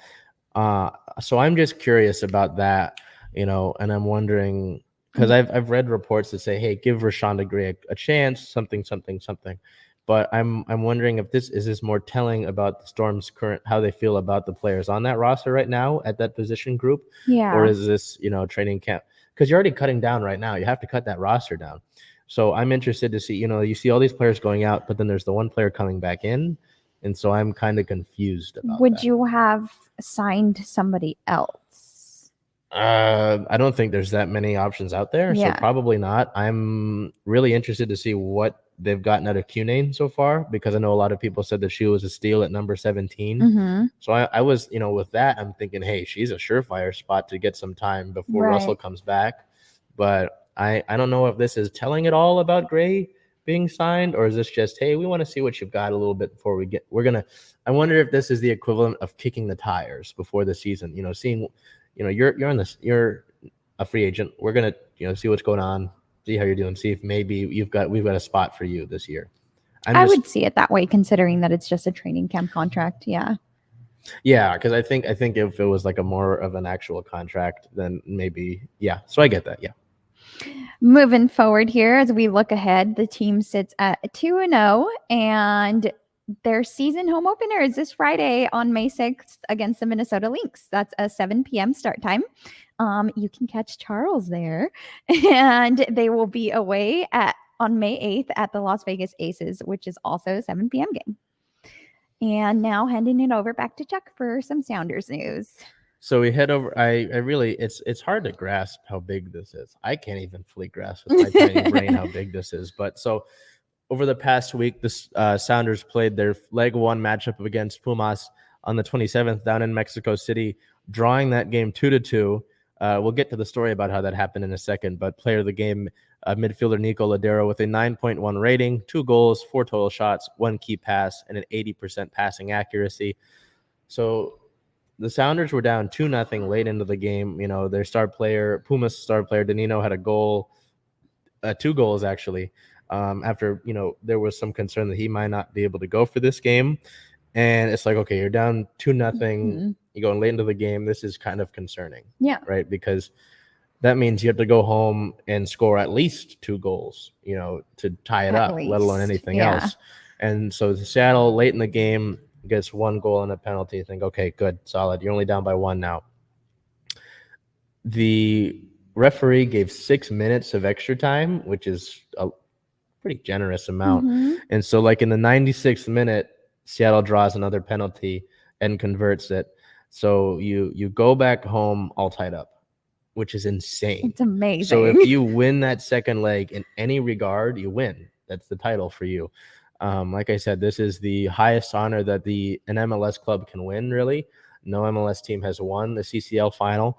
So I'm just curious about that, and I'm wondering, because I've read reports that say, hey, give Shonda Gray a chance, something. But I'm wondering if this is more telling about the Storm's current, how they feel about the players on that roster right now at that position group. Yeah. Or is this, training camp? Because you're already cutting down right now. You have to cut that roster down. So I'm interested to see, you see all these players going out, but then there's the one player coming back in. And so I'm kind of confused about Would you have signed somebody else? I don't think there's that many options out there. Yeah. So probably not. I'm really interested to see what they've gotten out of Cunane so far, because I know a lot of people said that she was a steal at number 17. So I was, with that, I'm thinking, hey, she's a surefire spot to get some time before Russell comes back. But I don't know if this is telling it all about Gray being signed, or is this just, hey, we want to see what you've got a little bit before I wonder if this is the equivalent of kicking the tires before the season, seeing, you're a free agent. We're going to, see what's going on, see how you're doing, see if maybe we've got a spot for you this year. I would see it that way, considering that it's just a training camp contract. Yeah. Yeah. Cause I think if it was like a more of an actual contract, then maybe, yeah. So I get that. Yeah. Moving forward here, as we look ahead, the team sits at 2-0, and their season home opener is this Friday on May 6th against the Minnesota Lynx. That's a 7 p.m. start time. You can catch Charles there, and they will be away on May 8th at the Las Vegas Aces, which is also a 7 p.m. game. And now handing it over back to Chuck for some Sounders news. So we head over. I really, it's hard to grasp how big this is. I can't even fully grasp with my tiny brain how big this is. But so over the past week, the Sounders played their leg one matchup against Pumas on the 27th down in Mexico City, drawing that game 2-2. We'll get to the story about how that happened in a second. But player of the game, midfielder Nico Ladero with a 9.1 rating, 2 goals, 4 total shots, 1 key pass, and an 80% passing accuracy. So the Sounders were down 2-0 late into the game. You know, their star player, Pumas star player Danilo, had a goal, 2 goals actually. After, you know, there was some concern that he might not be able to go for this game. And it's like, okay, you're down 2-0. You're going late into the game. This is kind of concerning. Yeah. Right. Because that means you have to go home and score at least 2 goals, you know, to tie it up, let alone anything else. And so Seattle late in the game gets 1 goal and a penalty. You think, okay, good, solid. You're only down by 1 now. The referee gave 6 minutes of extra time, which is a pretty generous amount. And so like in the 96th minute, Seattle draws another penalty and converts it. So you go back home all tied up, which is insane. It's amazing. So if you win that second leg in any regard, you win. That's the title for you. Like I said, this is the highest honor that an MLS club can win, really. No MLS team has won the CCL Final.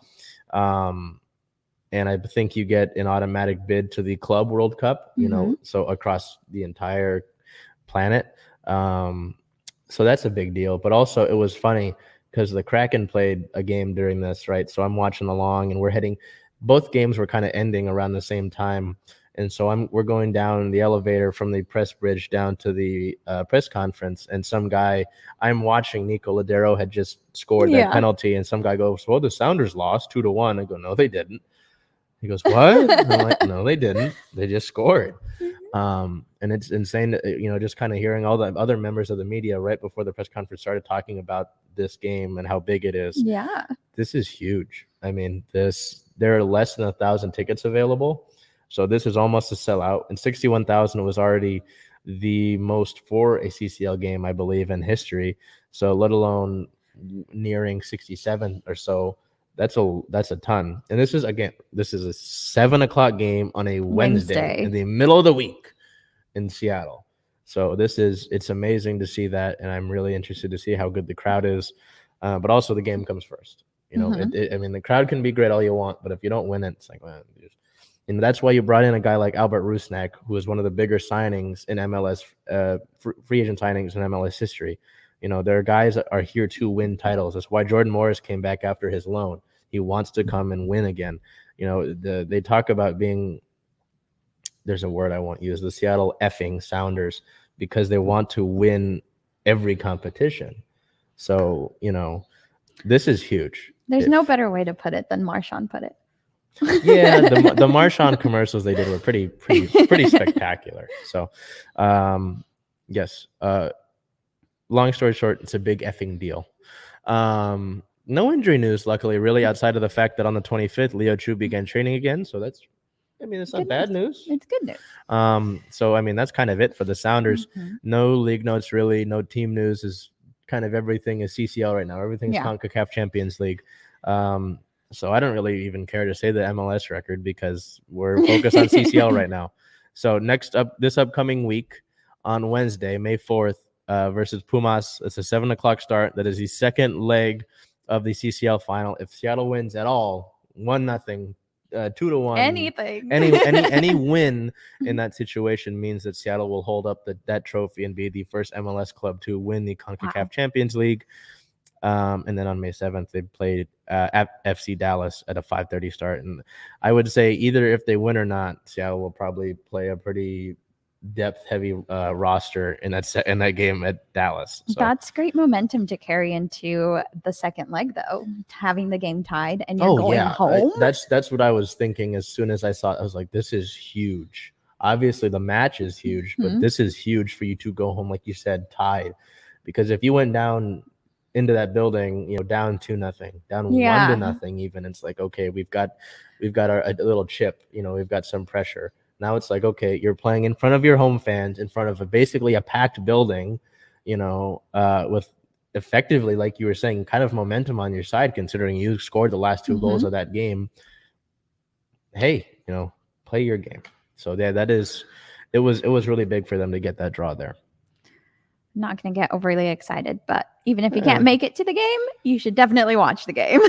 And I think you get an automatic bid to the Club World Cup, you know, so across the entire planet. So that's a big deal. But also it was funny because the Kraken played a game during this, right? So I'm watching along and both games were kind of ending around the same time. And so we're going down the elevator from the press bridge down to the press conference. And some guy, I'm watching Nico Ladero had just scored that penalty. And some guy goes, well, the Sounders lost 2-1. I go, no, they didn't. He goes, what? And I'm like, no, they didn't. They just scored. And it's insane, you know, just kind of hearing all the other members of the media right before the press conference started talking about this game and how big it is. Yeah. This is huge. I mean, there are less than 1,000 tickets available. So this is almost a sellout. And 61,000 was already the most for a CCL game, I believe, in history. So let alone nearing 67 or so. That's a ton. And this is a 7:00 game on a Wednesday in the middle of the week in Seattle. So it's amazing to see that. And I'm really interested to see how good the crowd is. But also the game comes first. You know, I mean, the crowd can be great all you want, but if you don't win it, it's like, well, and that's why you brought in a guy like Albert Rusnak, who is one of the bigger signings in MLS, free agent signings in MLS history. You know, there are guys that are here to win titles. That's why Jordan Morris came back after his loan. He wants to come and win again. You know, they talk about there's a word I won't use, the Seattle effing Sounders, because they want to win every competition. So, you know, this is huge. There's no better way to put it than Marshawn put it. Yeah, the Marshawn commercials they did were pretty spectacular. So, yes. Long story short, it's a big effing deal. No injury news, luckily, really, outside of the fact that on the 25th, Leo Chu began training again. So it's not bad news. It's good news. So I mean, that's kind of it for the Sounders. No league notes, really. No team news. Is kind of everything is CCL right now. Everything's CONCACAF Champions League. So I don't really even care to say the MLS record because we're focused on CCL right now. So next up, this upcoming week on Wednesday, May 4th, versus Pumas. It's a 7:00 start. That is the second leg of the CCL final. If Seattle wins at all, 1-0, 2-1, anything, any win in that situation means that Seattle will hold up that trophy and be the first MLS club to win the CONCACAF Champions League. And then on May 7th, they played at FC Dallas at a 5:30 start. And I would say either if they win or not, Seattle will probably play a pretty depth-heavy roster in that game at Dallas. So. That's great momentum to carry into the second leg, though, having the game tied and you're going home. That's what I was thinking as soon as I saw it. I was like, this is huge. Obviously, the match is huge, but this is huge for you to go home, like you said, tied. Because if you went down into that building, you know, down 2-0, down 1-0, even, it's like, okay, we've got a little chip, you know, we've got some pressure. Now it's like, okay, you're playing in front of your home fans, in front of basically a packed building. with effectively, like you were saying, kind of momentum on your side, considering you scored the last 2 goals of that game. Hey, play your game. So yeah, it was really big for them to get that draw there. I'm not going to get overly excited, but even if you can't make it to the game, you should definitely watch the game.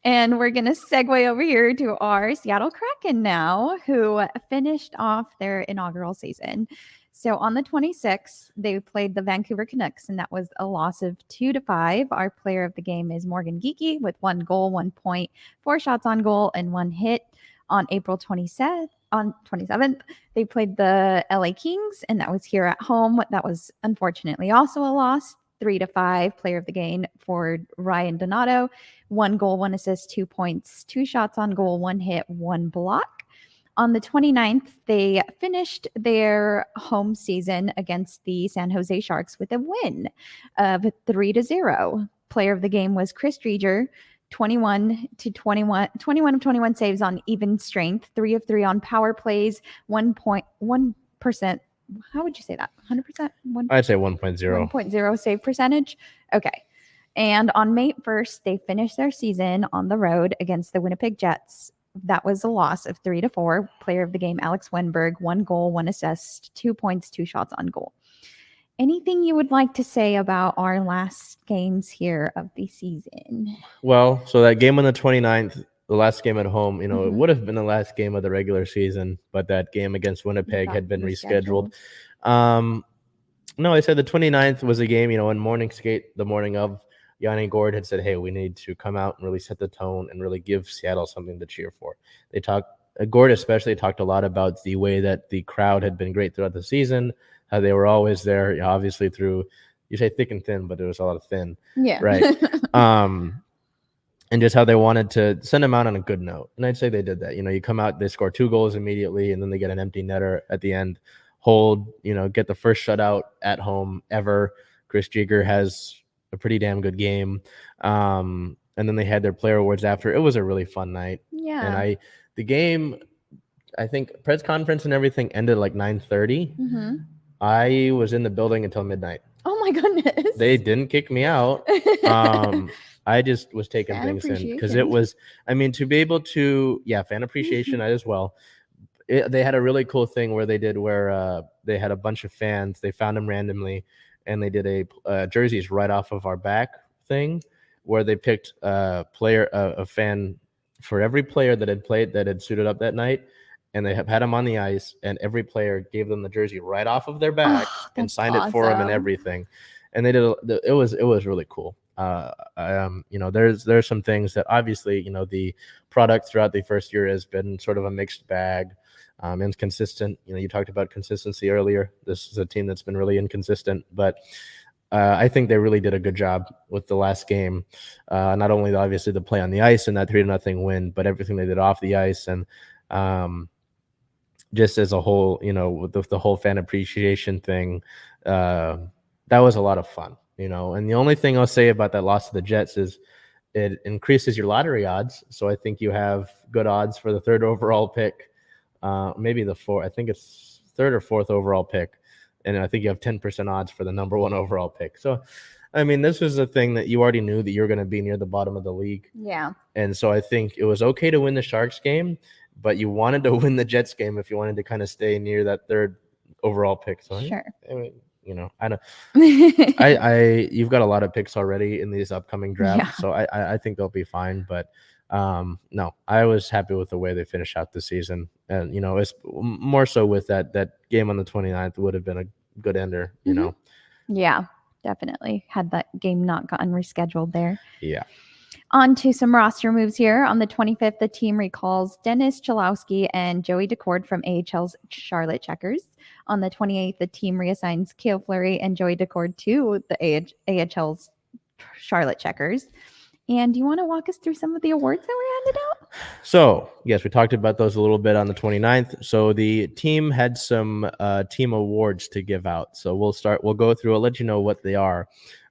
And we're going to segue over here to our Seattle Kraken now, who finished off their inaugural season. So on the 26th, they played the Vancouver Canucks, and that was a loss of 2-5. Our player of the game is Morgan Geekie with 1 goal, 1 point, 4 shots on goal, and 1 hit. On April 27th, they played the LA Kings, and that was here at home. That was unfortunately also a loss, 3-5. Player of the game for Ryan Donato, 1 goal, 1 assist, 2 points, 2 shots on goal, 1 hit, 1 block. On the 29th, they finished their home season against the San Jose Sharks with a win of 3-0. Player of the game was Chris Drieger, 21 of 21 saves on even strength, 3 of 3 on power plays, 1.1%. How would you say that? 100%? I'd say 1.0. 1.0 save percentage. Okay. And on May 1st, they finished their season on the road against the Winnipeg Jets. That was a loss of 3-4. Player of the game, Alex Wenberg, 1 goal, 1 assist, 2 points, 2 shots on goal. Anything you would like to say about our last games here of the season? Well, so that game on the 29th, the last game at home, it would have been the last game of the regular season, but that game against Winnipeg had been rescheduled. No, I said the 29th was a game, in morning skate, the morning of, Yanni Gourde had said, hey, we need to come out and really set the tone and really give Seattle something to cheer for. Gourde especially talked a lot about the way that the crowd had been great throughout the season, how they were always there, obviously through, you say thick and thin, but there was a lot of thin. Yeah. Right. And just how they wanted to send them out on a good note. And I'd say they did that. You come out, they score 2 goals immediately, and then they get an empty netter at the end. Get the first shutout at home ever. Chris Drieger has a pretty damn good game. And then they had their player awards after. It was a really fun night. Yeah. And the game, I think press conference and everything ended like 9:30. Mm-hmm. I was in the building until midnight. Oh my goodness. They didn't kick me out. I just was taking things in because it was, to be able to, fan appreciation as well. They had a really cool thing where they had a bunch of fans. They found them randomly, and they did a jerseys right off of our back thing where they picked a fan for every player that had suited up that night. And they have had them on the ice, and every player gave them the jersey right off of their back and signed it for them and everything. And they did. It was really cool. There's some things that obviously, the product throughout the first year has been sort of a mixed bag, inconsistent. You talked about consistency earlier. This is a team that's been really inconsistent, but I think they really did a good job with the last game. Not only obviously the play on the ice and that 3-0 win, but everything they did off the ice and. Just as a whole, with the whole fan appreciation thing, that was a lot of fun, and the only thing I'll say about that loss to the Jets is it increases your lottery odds. So I think you have good odds for the 3rd overall pick, maybe the 4th. I think it's 3rd or 4th overall pick. And I think you have 10% odds for the number 1 overall pick. So, this was a thing that you already knew that you were going to be near the bottom of the league. Yeah. And so I think it was okay to win the Sharks game, but you wanted to win the Jets game if you wanted to kind of stay near that 3rd overall pick. So sure. I don't. You've got a lot of picks already in these upcoming drafts, so I think they'll be fine. But no, I was happy with the way they finished out the season, and it's more so with that game on the 29th would have been a good ender. Yeah, definitely. Had that game not gotten rescheduled there. Yeah. On to some roster moves here. On the 25th, the team recalls Dennis Chalowski and Joey Decord from AHL's Charlotte Checkers. On the 28th, the team reassigns Cale Fleury and Joey Decord to the AHL's Charlotte Checkers. And do you want to walk us through some of the awards that were handed out? So, yes, we talked about those a little bit on the 29th. So the team had some team awards to give out. So we'll go through. I'll let you know what they are.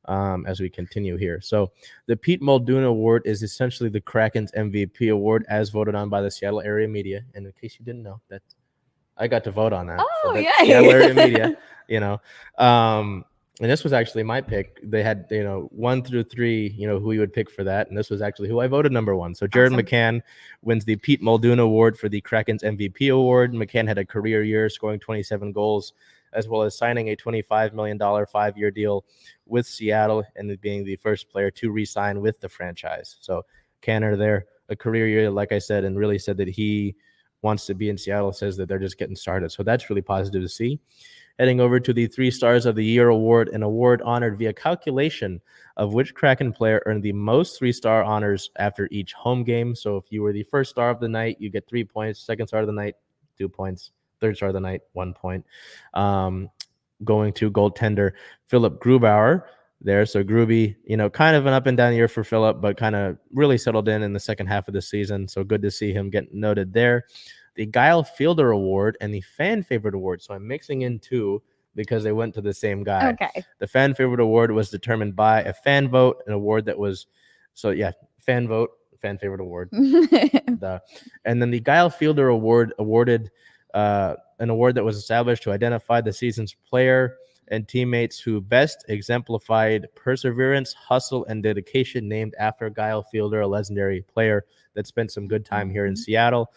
As we continue here. So the Pete Muldoon Award is essentially the Kraken's MVP award as voted on by the Seattle area media. And in case you didn't know, I got to vote on that. Oh, so yeah. Seattle area media, And this was actually my pick. They had, 1 through 3, who we would pick for that. And this was actually who I voted number 1. So Jared Awesome. Mccann wins the Pete Muldoon Award for the Kraken's MVP award. Mccann had a career year, scoring 27 goals, as well as signing a $25 million 5-year deal with Seattle and being the first player to re-sign with the franchise. So Canner there, a career year, like I said, and really said that he wants to be in Seattle, says that they're just getting started. So that's really positive to see. Heading over to the 3 Stars of the Year award, an award honored via calculation of which Kraken player earned the most 3-star honors after each home game. So if you were the first star of the night, you get 3 points. Second star of the night, 2 points. Third star of the night, 1 point. Going to goaltender Philip Grubauer there. So Gruby, kind of an up and down year for Philip, but kind of really settled in the second half of the season. So good to see him get noted there. The Guile Fielder Award and the Fan Favorite Award. So I'm mixing in 2 because they went to the same guy. Okay. The Fan Favorite Award was determined by a fan vote, an award that was, fan vote, Fan Favorite Award. And then the Guile Fielder Award awarded an award that was established to identify the season's player and teammates who best exemplified perseverance, hustle, and dedication, named after Guile Fielder, a legendary player that spent some good time here in Seattle.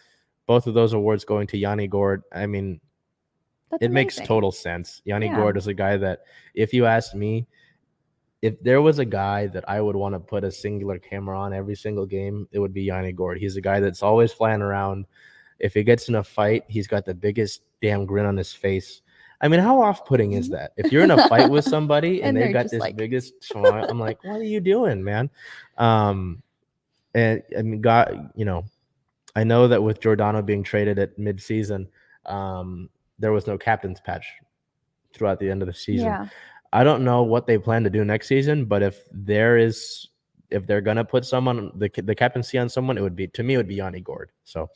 Both of those awards going to Yanni Gourde. I mean, That's it makes amazing. total sense. Yanni Gourde is a guy that, if you asked me, if there was a guy that I would want to put a singular camera on every single game, it would be Yanni Gourde. He's a guy that's always flying around. If he gets in a fight, he's got the biggest damn grin on his face. I mean, how off-putting is that? If you're in a fight with somebody and they've got this biggest smile, I'm like, what are you doing, man? And I mean, God, I know that with Giordano being traded at midseason, there was no captain's patch throughout the end of the season. Yeah. I don't know what they plan to do next season, but if they're gonna put someone the captaincy on someone, it would be Yanni Gourde. So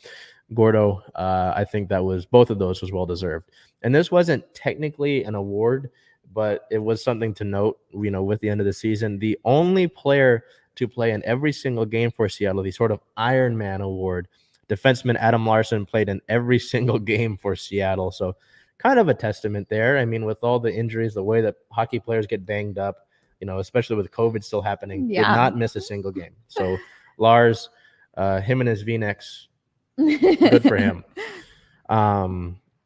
Gordo, I think that was both of those was well deserved. And this wasn't technically an award, but it was something to note. With the end of the season, the only player to play in every single game for Seattle, the sort of Iron Man award, defenseman Adam Larson played in every single game for Seattle. So kind of a testament there. I mean, with all the injuries, the way that hockey players get banged up, especially with COVID still happening, did not miss a single game. So Lars, him and his V-necks, good for him.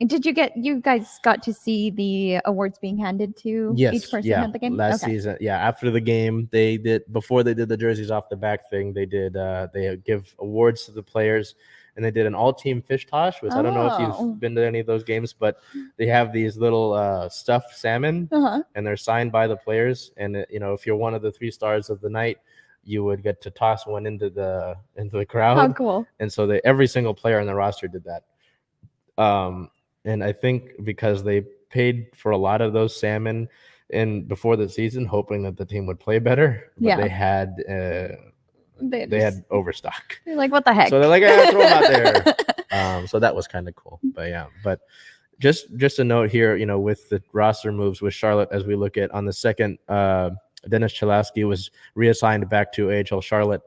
Did you guys got to see the awards being handed to each person at the game? Last season. Yeah. After the game, before they did the jerseys off the back thing, they give awards to the players, and they did an all-team fish toss, which I don't know if you've been to any of those games, but they have these little stuffed salmon, and they're signed by the players. And if you're one of the 3 stars of the night, you would get to toss one into the crowd. How cool! And so every single player on the roster did that. And I think because they paid for a lot of those salmon before the season, hoping that the team would play better, but they had had overstock. They're like, what the heck? So they're like, throw them out there. So that was kind of cool. But just a note here, with the roster moves with Charlotte, as we look at on the second, Dennis Chalowski was reassigned back to AHL Charlotte.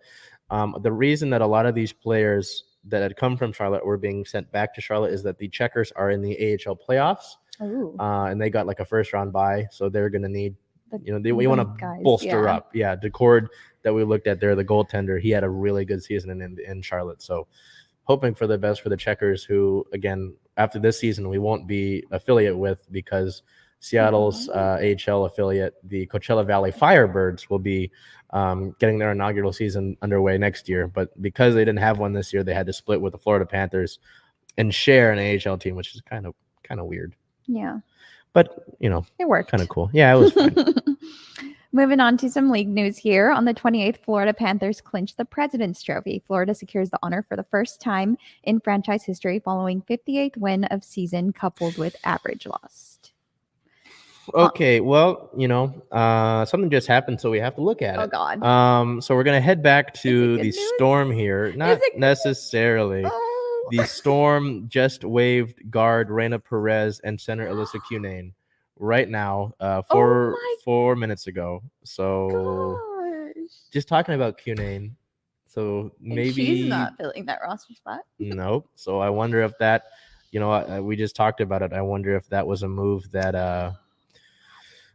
The reason that a lot of these players that had come from Charlotte were being sent back to Charlotte is that the Checkers are in the AHL playoffs, and they got like a first-round bye, so they're going to need, we want to bolster up. Yeah, DeCord that we looked at there, the goaltender, he had a really good season in Charlotte. So hoping for the best for the Checkers, who, again, after this season, we won't be affiliate with because Seattle's AHL affiliate, the Coachella Valley Firebirds, will be getting their inaugural season underway next year. But because they didn't have one this year, they had to split with the Florida Panthers and share an AHL team, which is kind of weird. Yeah. But, it worked. Kind of cool. Yeah, it was fine. Moving on to some league news here. On the 28th, Florida Panthers clinched the President's Trophy. Florida secures the honor for the first time in franchise history following 58th win of season coupled with average lost. Okay, well, something just happened, so we have to look at it. Oh, God. So we're going to head back to the news? Storm here. Not necessarily. Oh. The Storm just waived guard Reina Perez and center Alyssa Cunane right now, 4 minutes ago. So just talking about Cunane. So maybe and she's not filling that roster spot. Nope. So I wonder if that, we just talked about it. I wonder if that was a move that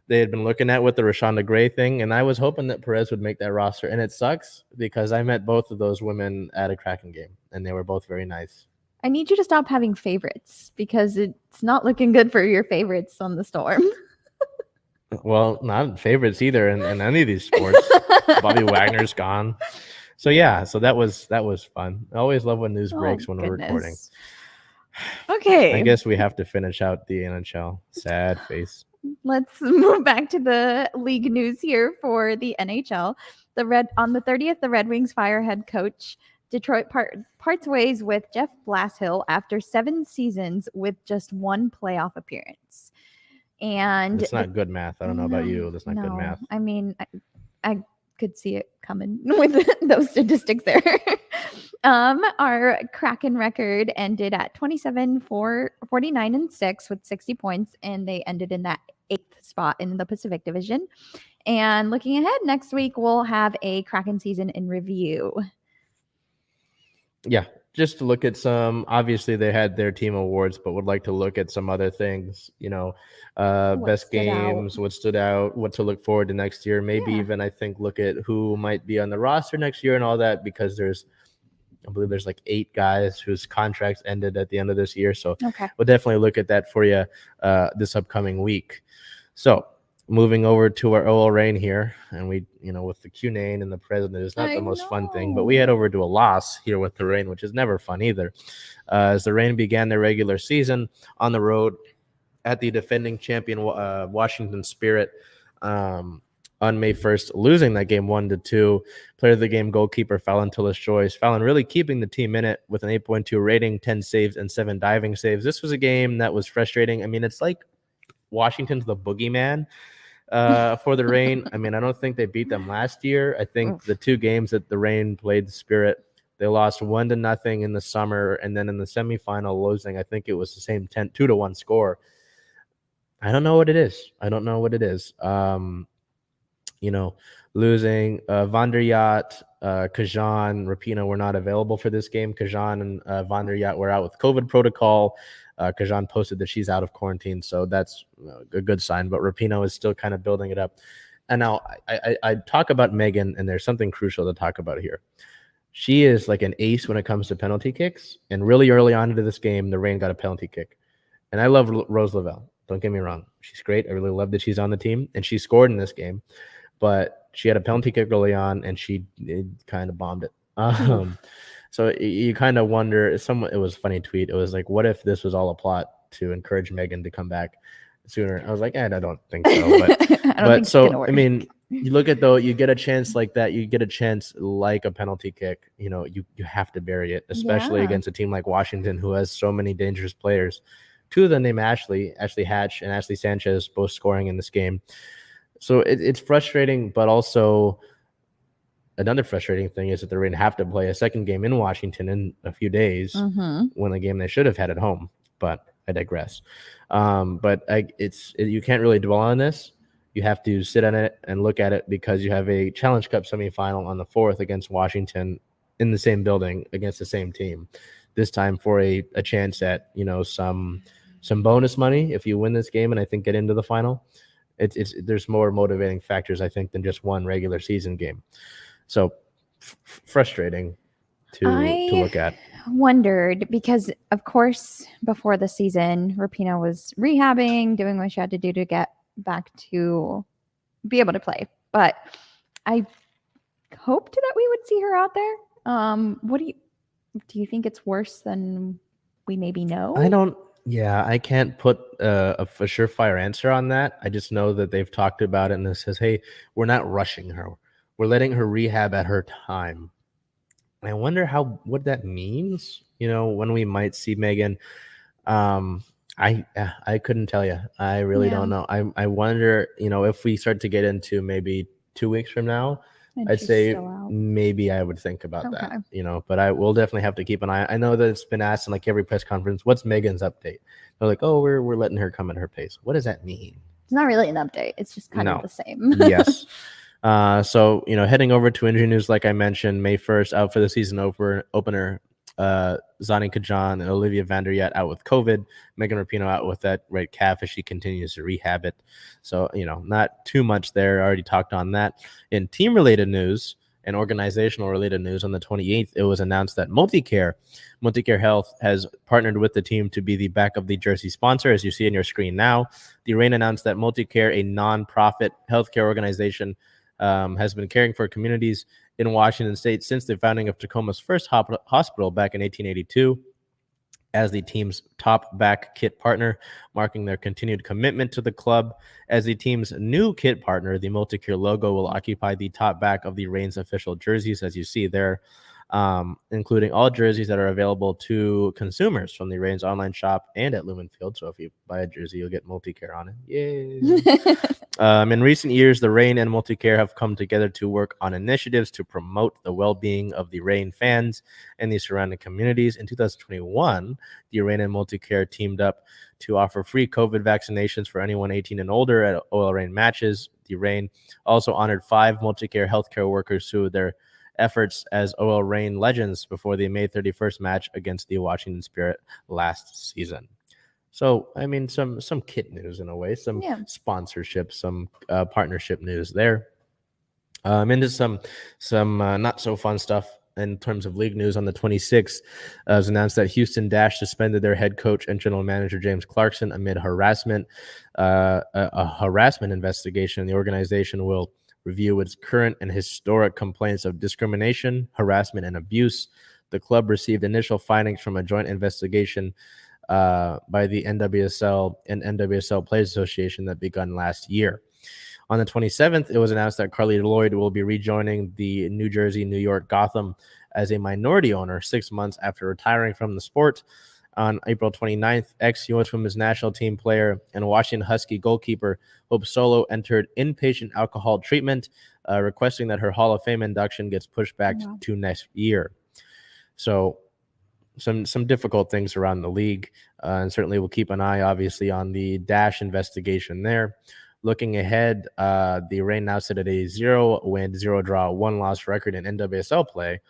they had been looking at with the Shonda Gray thing, and I was hoping that Perez would make that roster. And it sucks because I met both of those women at a Kraken game, and they were both very nice. I need you to stop having favorites because it's not looking good for your favorites on the Storm. Well, not favorites either in any of these sports. Bobby Wagner's gone. So yeah, so that was fun. I always love when news breaks when we're recording. Okay. I guess we have to finish out the NHL. Sad face. Let's move back to the league news here for the NHL. On the 30th, the Red Wings fire head coach Detroit parts ways with Jeff Blashill after 7 seasons with just 1 playoff appearance. And it's not good math. I don't know about you. That's not good math. I mean, I could see it coming with those statistics there. Our Kraken record ended at 49-6 with 60 points, and they ended in that 8th spot in the Pacific Division. And looking ahead, next week we'll have a Kraken season in review. Yeah, just to look at some, obviously they had their team awards, but would like to look at some other things, best games, what stood out, what to look forward to next year. Maybe even, I think, look at who might be on the roster next year and all that, because I believe there's like 8 guys whose contracts ended at the end of this year. So we'll definitely look at that for you this upcoming week. So moving over to our OL Reign here, and we, with the Q-Name and the president, it's not the most fun thing, but we head over to a loss here with the Reign, which is never fun either. As the Reign began their regular season on the road at the defending champion Washington Spirit on May 1st, losing that game 1-2. Player of the game goalkeeper Fallon Tillis-Joyce. Fallon really keeping the team in it with an 8.2 rating, 10 saves, and 7 diving saves. This was a game that was frustrating. I mean, it's like Washington's the boogeyman for the Reign. I mean, I don't think they beat them last year. I think the 2 games that the Reign played the Spirit, they lost 1-0 in the summer, and then in the semifinal losing, I think it was the same 2-1 score. I don't know what it is. Losing Van der Yacht, Kazan, Rapinoe were not available for this game. Kazan and Van der Yacht were out with COVID protocol. Kazan posted that she's out of quarantine, so that's a good sign. But Rapinoe is still kind of building it up. And now I talk about Megan, and there's something crucial to talk about here. She is like an ace when it comes to penalty kicks. And really early on into this game, the Reign got a penalty kick. And I love Rose Lavelle. Don't get me wrong. She's great. I really love that she's on the team. And she scored in this game. But she had a penalty kick early on, and she kind of bombed it. So you kind of wonder. It was a funny tweet. It was like, what if this was all a plot to encourage Megan to come back sooner? I was like, I don't think so. But I mean, you look at, though, you get a chance like that. You get a chance like a penalty kick. You have to bury it, especially against a team like Washington, who has so many dangerous players. 2 of them named Ashley Hatch and Ashley Sanchez, both scoring in this game. So it's frustrating, but also another frustrating thing is that the Reign have to play a second game in Washington in a few days, when a game they should have had at home. But I digress. You can't really dwell on this. You have to sit on it and look at it, because you have a Challenge Cup semifinal on the 4th against Washington in the same building against the same team. This time for a chance at some bonus money if you win this game and I think get into the final. There's more motivating factors, I think, than just one regular season game. So frustrating to look at. Wondered, because of course before the season Rapinoe was rehabbing, doing what she had to do to get back to be able to play, but I hoped that we would see her out there. What do you think it's worse than we maybe know? I can't put a surefire answer on that. I just know that they've talked about it, and it says, hey, we're not rushing her. We're letting her rehab at her time. I wonder what that means, when we might see Megan. I couldn't tell you. I really don't know. I wonder, if we start to get into maybe 2 weeks from now, I'd say maybe I would think about that, but I will definitely have to keep an eye. I know that it's been asked in like every press conference, what's Megan's update? They're like, oh, we're letting her come at her pace. What does that mean? It's not really an update. It's just kind of the same. Yes. So, heading over to injury news, like I mentioned, May 1st out for the season opener, Zani Kajan and Olivia Vanderjagt out with COVID. Megan Rapinoe out with that right calf as she continues to rehab it. So, not too much there. I already talked on that. In team-related news and organizational-related news, on the 28th, it was announced that Multicare Health has partnered with the team to be the back of the jersey sponsor. As you see on your screen now, the Reign announced that Multicare, a non-profit healthcare organization, has been caring for communities in Washington State since the founding of Tacoma's first hospital back in 1882, as the team's top back kit partner, marking their continued commitment to the club. As the team's new kit partner, the Multicare logo will occupy the top back of the Reign's official jerseys, as you see there, including all jerseys that are available to consumers from the Reign's online shop and at Lumen Field. So if you buy a jersey, you'll get Multicare on it. Yay! In recent years, the Reign and Multicare have come together to work on initiatives to promote the well-being of the Reign fans and the surrounding communities. In 2021, the Reign and Multicare teamed up to offer free COVID vaccinations for anyone 18 and older at Oil Reign matches. The Reign also honored 5 Multicare healthcare workers through their efforts as OL Reign legends before the May 31st match against the Washington Spirit last season. So, some kit news in a way, some sponsorship, some partnership news there. Into some not so fun stuff in terms of league news. On the 26th, it was announced that Houston Dash suspended their head coach and general manager James Clarkson amid harassment. A harassment investigation. The organization will review its current and historic complaints of discrimination, harassment, and abuse. The club received initial findings from a joint investigation by the NWSL and NWSL Players Association that begun last year. On the 27th, it was announced that Carly Lloyd will be rejoining the New Jersey, New York Gotham as a minority owner 6 months after retiring from the sport. On April 29th, ex-U.S. Women's National Team player and Washington Husky goalkeeper Hope Solo entered inpatient alcohol treatment, requesting that her Hall of Fame induction gets pushed back to next year. So some difficult things around the league, and certainly we'll keep an eye, obviously, on the Dash investigation there. Looking ahead, the Reign now sit at a 0-win, 0-draw, 1-loss record in NWSL play,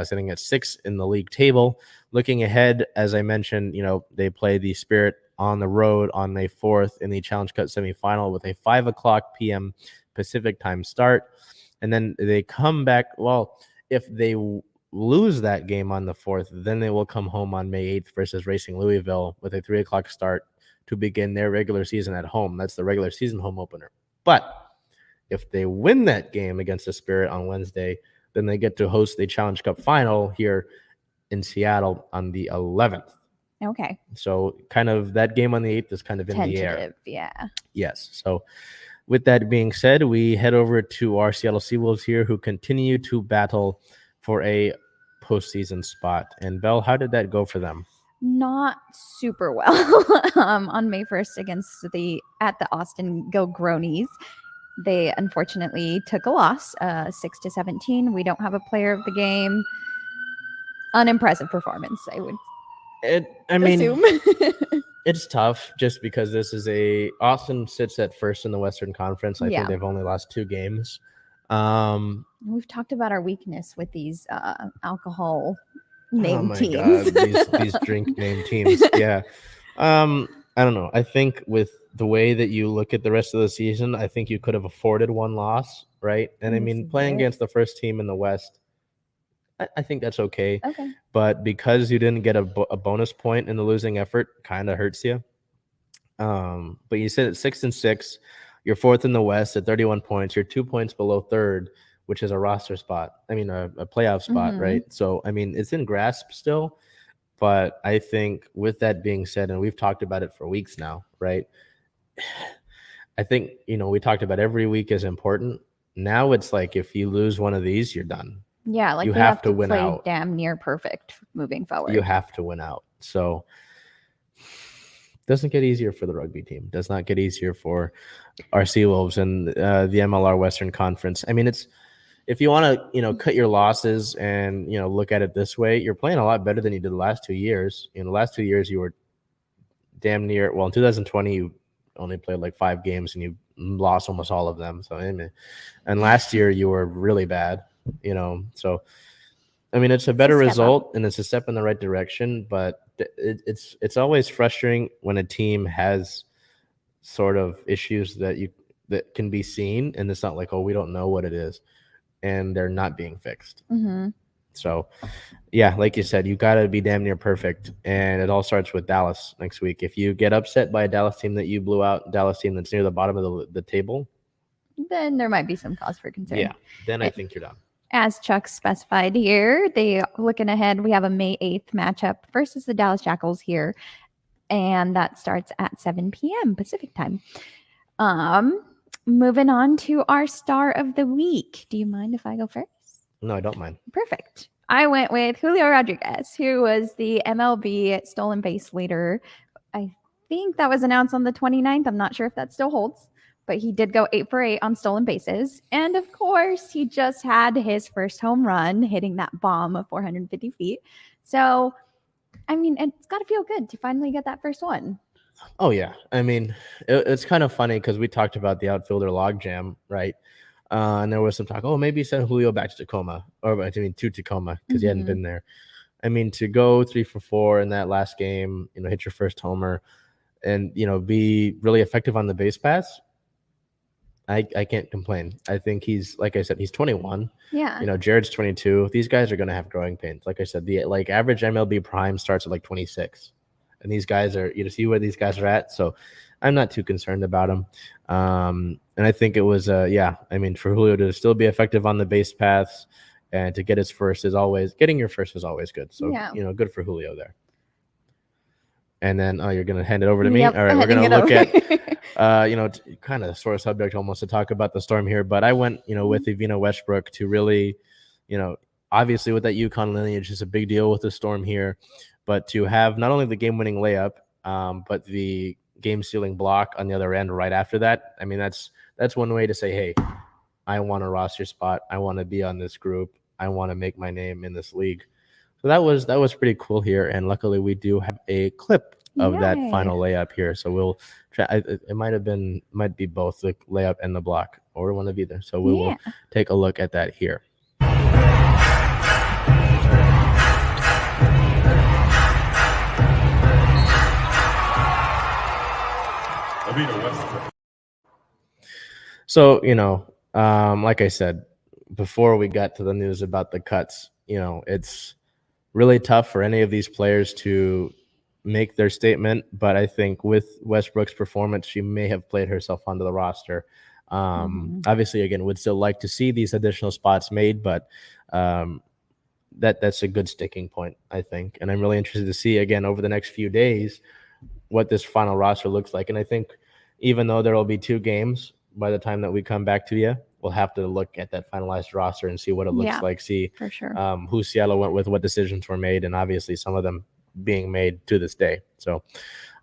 sitting at 6 in the league table. Looking ahead, as I mentioned, they play the Spirit on the road on May 4th in the Challenge Cup semifinal with a 5:00 p.m. Pacific time start. And then they come back. Well, if they lose that game on the 4th, then they will come home on May 8th versus Racing Louisville with a 3:00 start to begin their regular season at home. That's the regular season home opener. But if they win that game against the Spirit on Wednesday, then they get to host the Challenge Cup final here in Seattle on the 11th. Okay. So kind of that game on the 8th is kind of in the air. Yeah. Yes. So with that being said, we head over to our Seattle Seawolves here, who continue to battle for a postseason spot. And Bel, how did that go for them? Not super well. On May 1st at the Austin Go Gronies, they unfortunately took a loss, 6-17. We don't have a player of the game. Unimpressive performance, I would assume. It's tough just because this is Austin sits at first in the Western Conference. I think they've only lost 2 games. We've talked about our weakness with these alcohol name teams. God, these drink name teams. Yeah. I don't know. I think with the way that you look at the rest of the season, I think you could have afforded 1 loss, right? And playing against the first team in the West, I think that's okay. Okay. But because you didn't get a bonus point in the losing effort, kind of hurts you. But you sit at 6-6. You're 4th in the West at 31 points. You're 2 points below 3rd, which is a roster spot. A playoff spot, right? So, it's in grasp still. But I think with that being said, and we've talked about it for weeks now, right? I think, we talked about every week is important. Now it's like if you lose one of these, you're done. Yeah, like you have to win play out. Damn near perfect moving forward. You have to win out. So doesn't get easier for the rugby team. Does not get easier for our Seawolves and the MLR Western Conference. It's if you want to, cut your losses and, look at it this way, you're playing a lot better than you did the last 2 years. In the last 2 years, you were damn near, well, in 2020, you only played like 5 games and you lost almost all of them. So, and last year you were really bad, so I mean, it's a a better step result and it's a step in the right direction, but it's always frustrating when a team has sort of issues that can be seen, and it's not like, oh, we don't know what it is, and they're not being fixed. Mm-hmm. So, yeah, like you said, you got to be damn near perfect, and it all starts with Dallas next week. If you get upset by a Dallas team that you blew out, Dallas team that's near the bottom of the table, Then there might be some cause for concern. yeah, then I think you're done. As Chuck specified here, looking ahead, we have a May 8th matchup versus the Dallas Jackals here, and that starts at 7 p.m. Pacific time. Moving on to our star of the week. Do you mind if I go first? No, I don't mind. Perfect. I went with Julio Rodriguez, who was the MLB stolen base leader. I think that was announced on the 29th. I'm not sure if that still holds, but he did go 8 for 8 on stolen bases. And of course, he just had his first home run, hitting that bomb of 450 feet. So, I mean, it's got to feel good to finally get that first one. Oh, yeah. I mean, it's kind of funny because we talked about the outfielder logjam, right? And there was some talk, maybe send Julio back to Tacoma, to Tacoma because he hadn't been there. I mean, to go 3 for 4 in that last game, hit your first homer and, be really effective on the base paths, I can't complain. I think he's, like I said, he's 21. Yeah. Jared's 22. These guys are going to have growing pains. Like I said, the average MLB prime starts at 26. And these guys are, see where these guys are at. So I'm not too concerned about them. And I think it was, for Julio to still be effective on the base paths and to get his first getting your first is always good. So, good for Julio there. And then, you're going to hand it over to me. Yep, all right, we're going to look at, kind of sore subject almost to talk about the Storm here. But I went, with Ivina Westbrook to really, obviously with that UConn lineage is a big deal with the Storm here. But to have not only the game-winning layup, but the game-sealing block on the other end right after that, I mean, that's one way to say, hey, I want a roster spot. I want to be on this group. I want to make my name in this league. So that was pretty cool here, and luckily we do have a clip of that final layup here. So we'll try. It might be both the layup and the block, or one of either. So we will take a look at that here. So, like I said, before we got to the news about the cuts, it's really tough for any of these players to make their statement. But I think with Westbrook's performance, she may have played herself onto the roster. Obviously, again, would still like to see these additional spots made, but that's a good sticking point, I think. And I'm really interested to see, again, over the next few days, what this final roster looks like. And I think even though there will be 2 games by the time that we come back to you, we'll have to look at that finalized roster and see what it looks like, see for sure. Who Seattle went with, what decisions were made, and obviously some of them being made to this day. So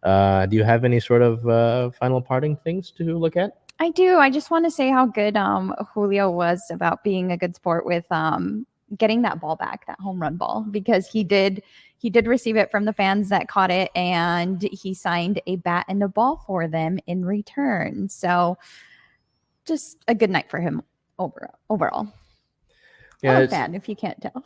do you have any sort of final parting things to look at? I do. I just want to say how good Julio was about being a good sport with getting that ball back, that home run ball, because he did receive it from the fans that caught it, and he signed a bat and a ball for them in return. So just a good night for him overall. Yeah, I'm a fan, if you can't tell.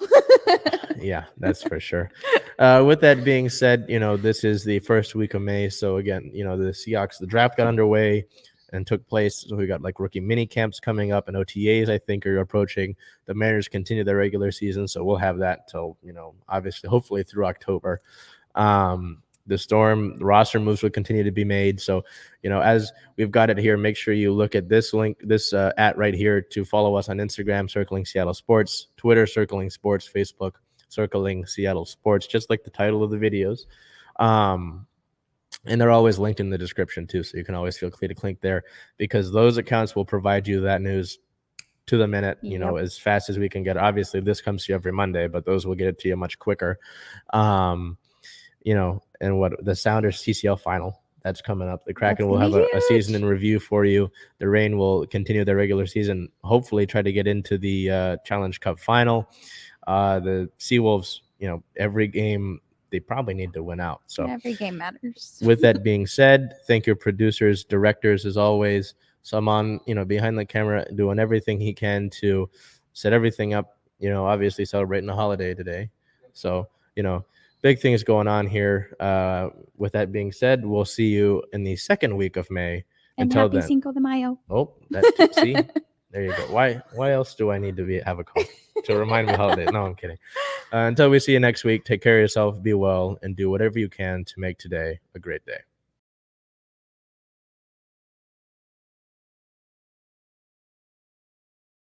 Yeah, that's for sure. With that being said, this is the first week of May. So again, the Seahawks, the draft got underway and took place. So we got rookie mini camps coming up, and OTAs, I think, are approaching. The Mariners continue their regular season. So we'll have that till, obviously, hopefully through October. The Storm, the roster moves will continue to be made. So, as we've got it here, make sure you look at this link, this at right here, to follow us on Instagram, Circling Seattle Sports, Twitter, Circling Sports, Facebook, Circling Seattle Sports, just like the title of the videos. And they're always linked in the description too, so you can always feel free to click there, because those accounts will provide you that news to the minute, as fast as we can get. Obviously, this comes to you every Monday, but those will get it to you much quicker. And what the Sounders CCL Final, that's coming up. The Kraken will have a season in review for you. The Reign will continue their regular season, hopefully try to get into the Challenge Cup Final. The Seawolves, every game they probably need to win out. So every game matters. With that being said, thank your producers, directors, as always. Someone, behind the camera doing everything he can to set everything up, obviously celebrating a holiday today. So, big things going on here. With that being said, we'll see you in the second week of May. And Until happy then. Cinco de Mayo. Oh, see, there you go. Why else do I need to have a call to remind me holiday? No, I'm kidding. Until we see you next week, take care of yourself, be well, and do whatever you can to make today a great day.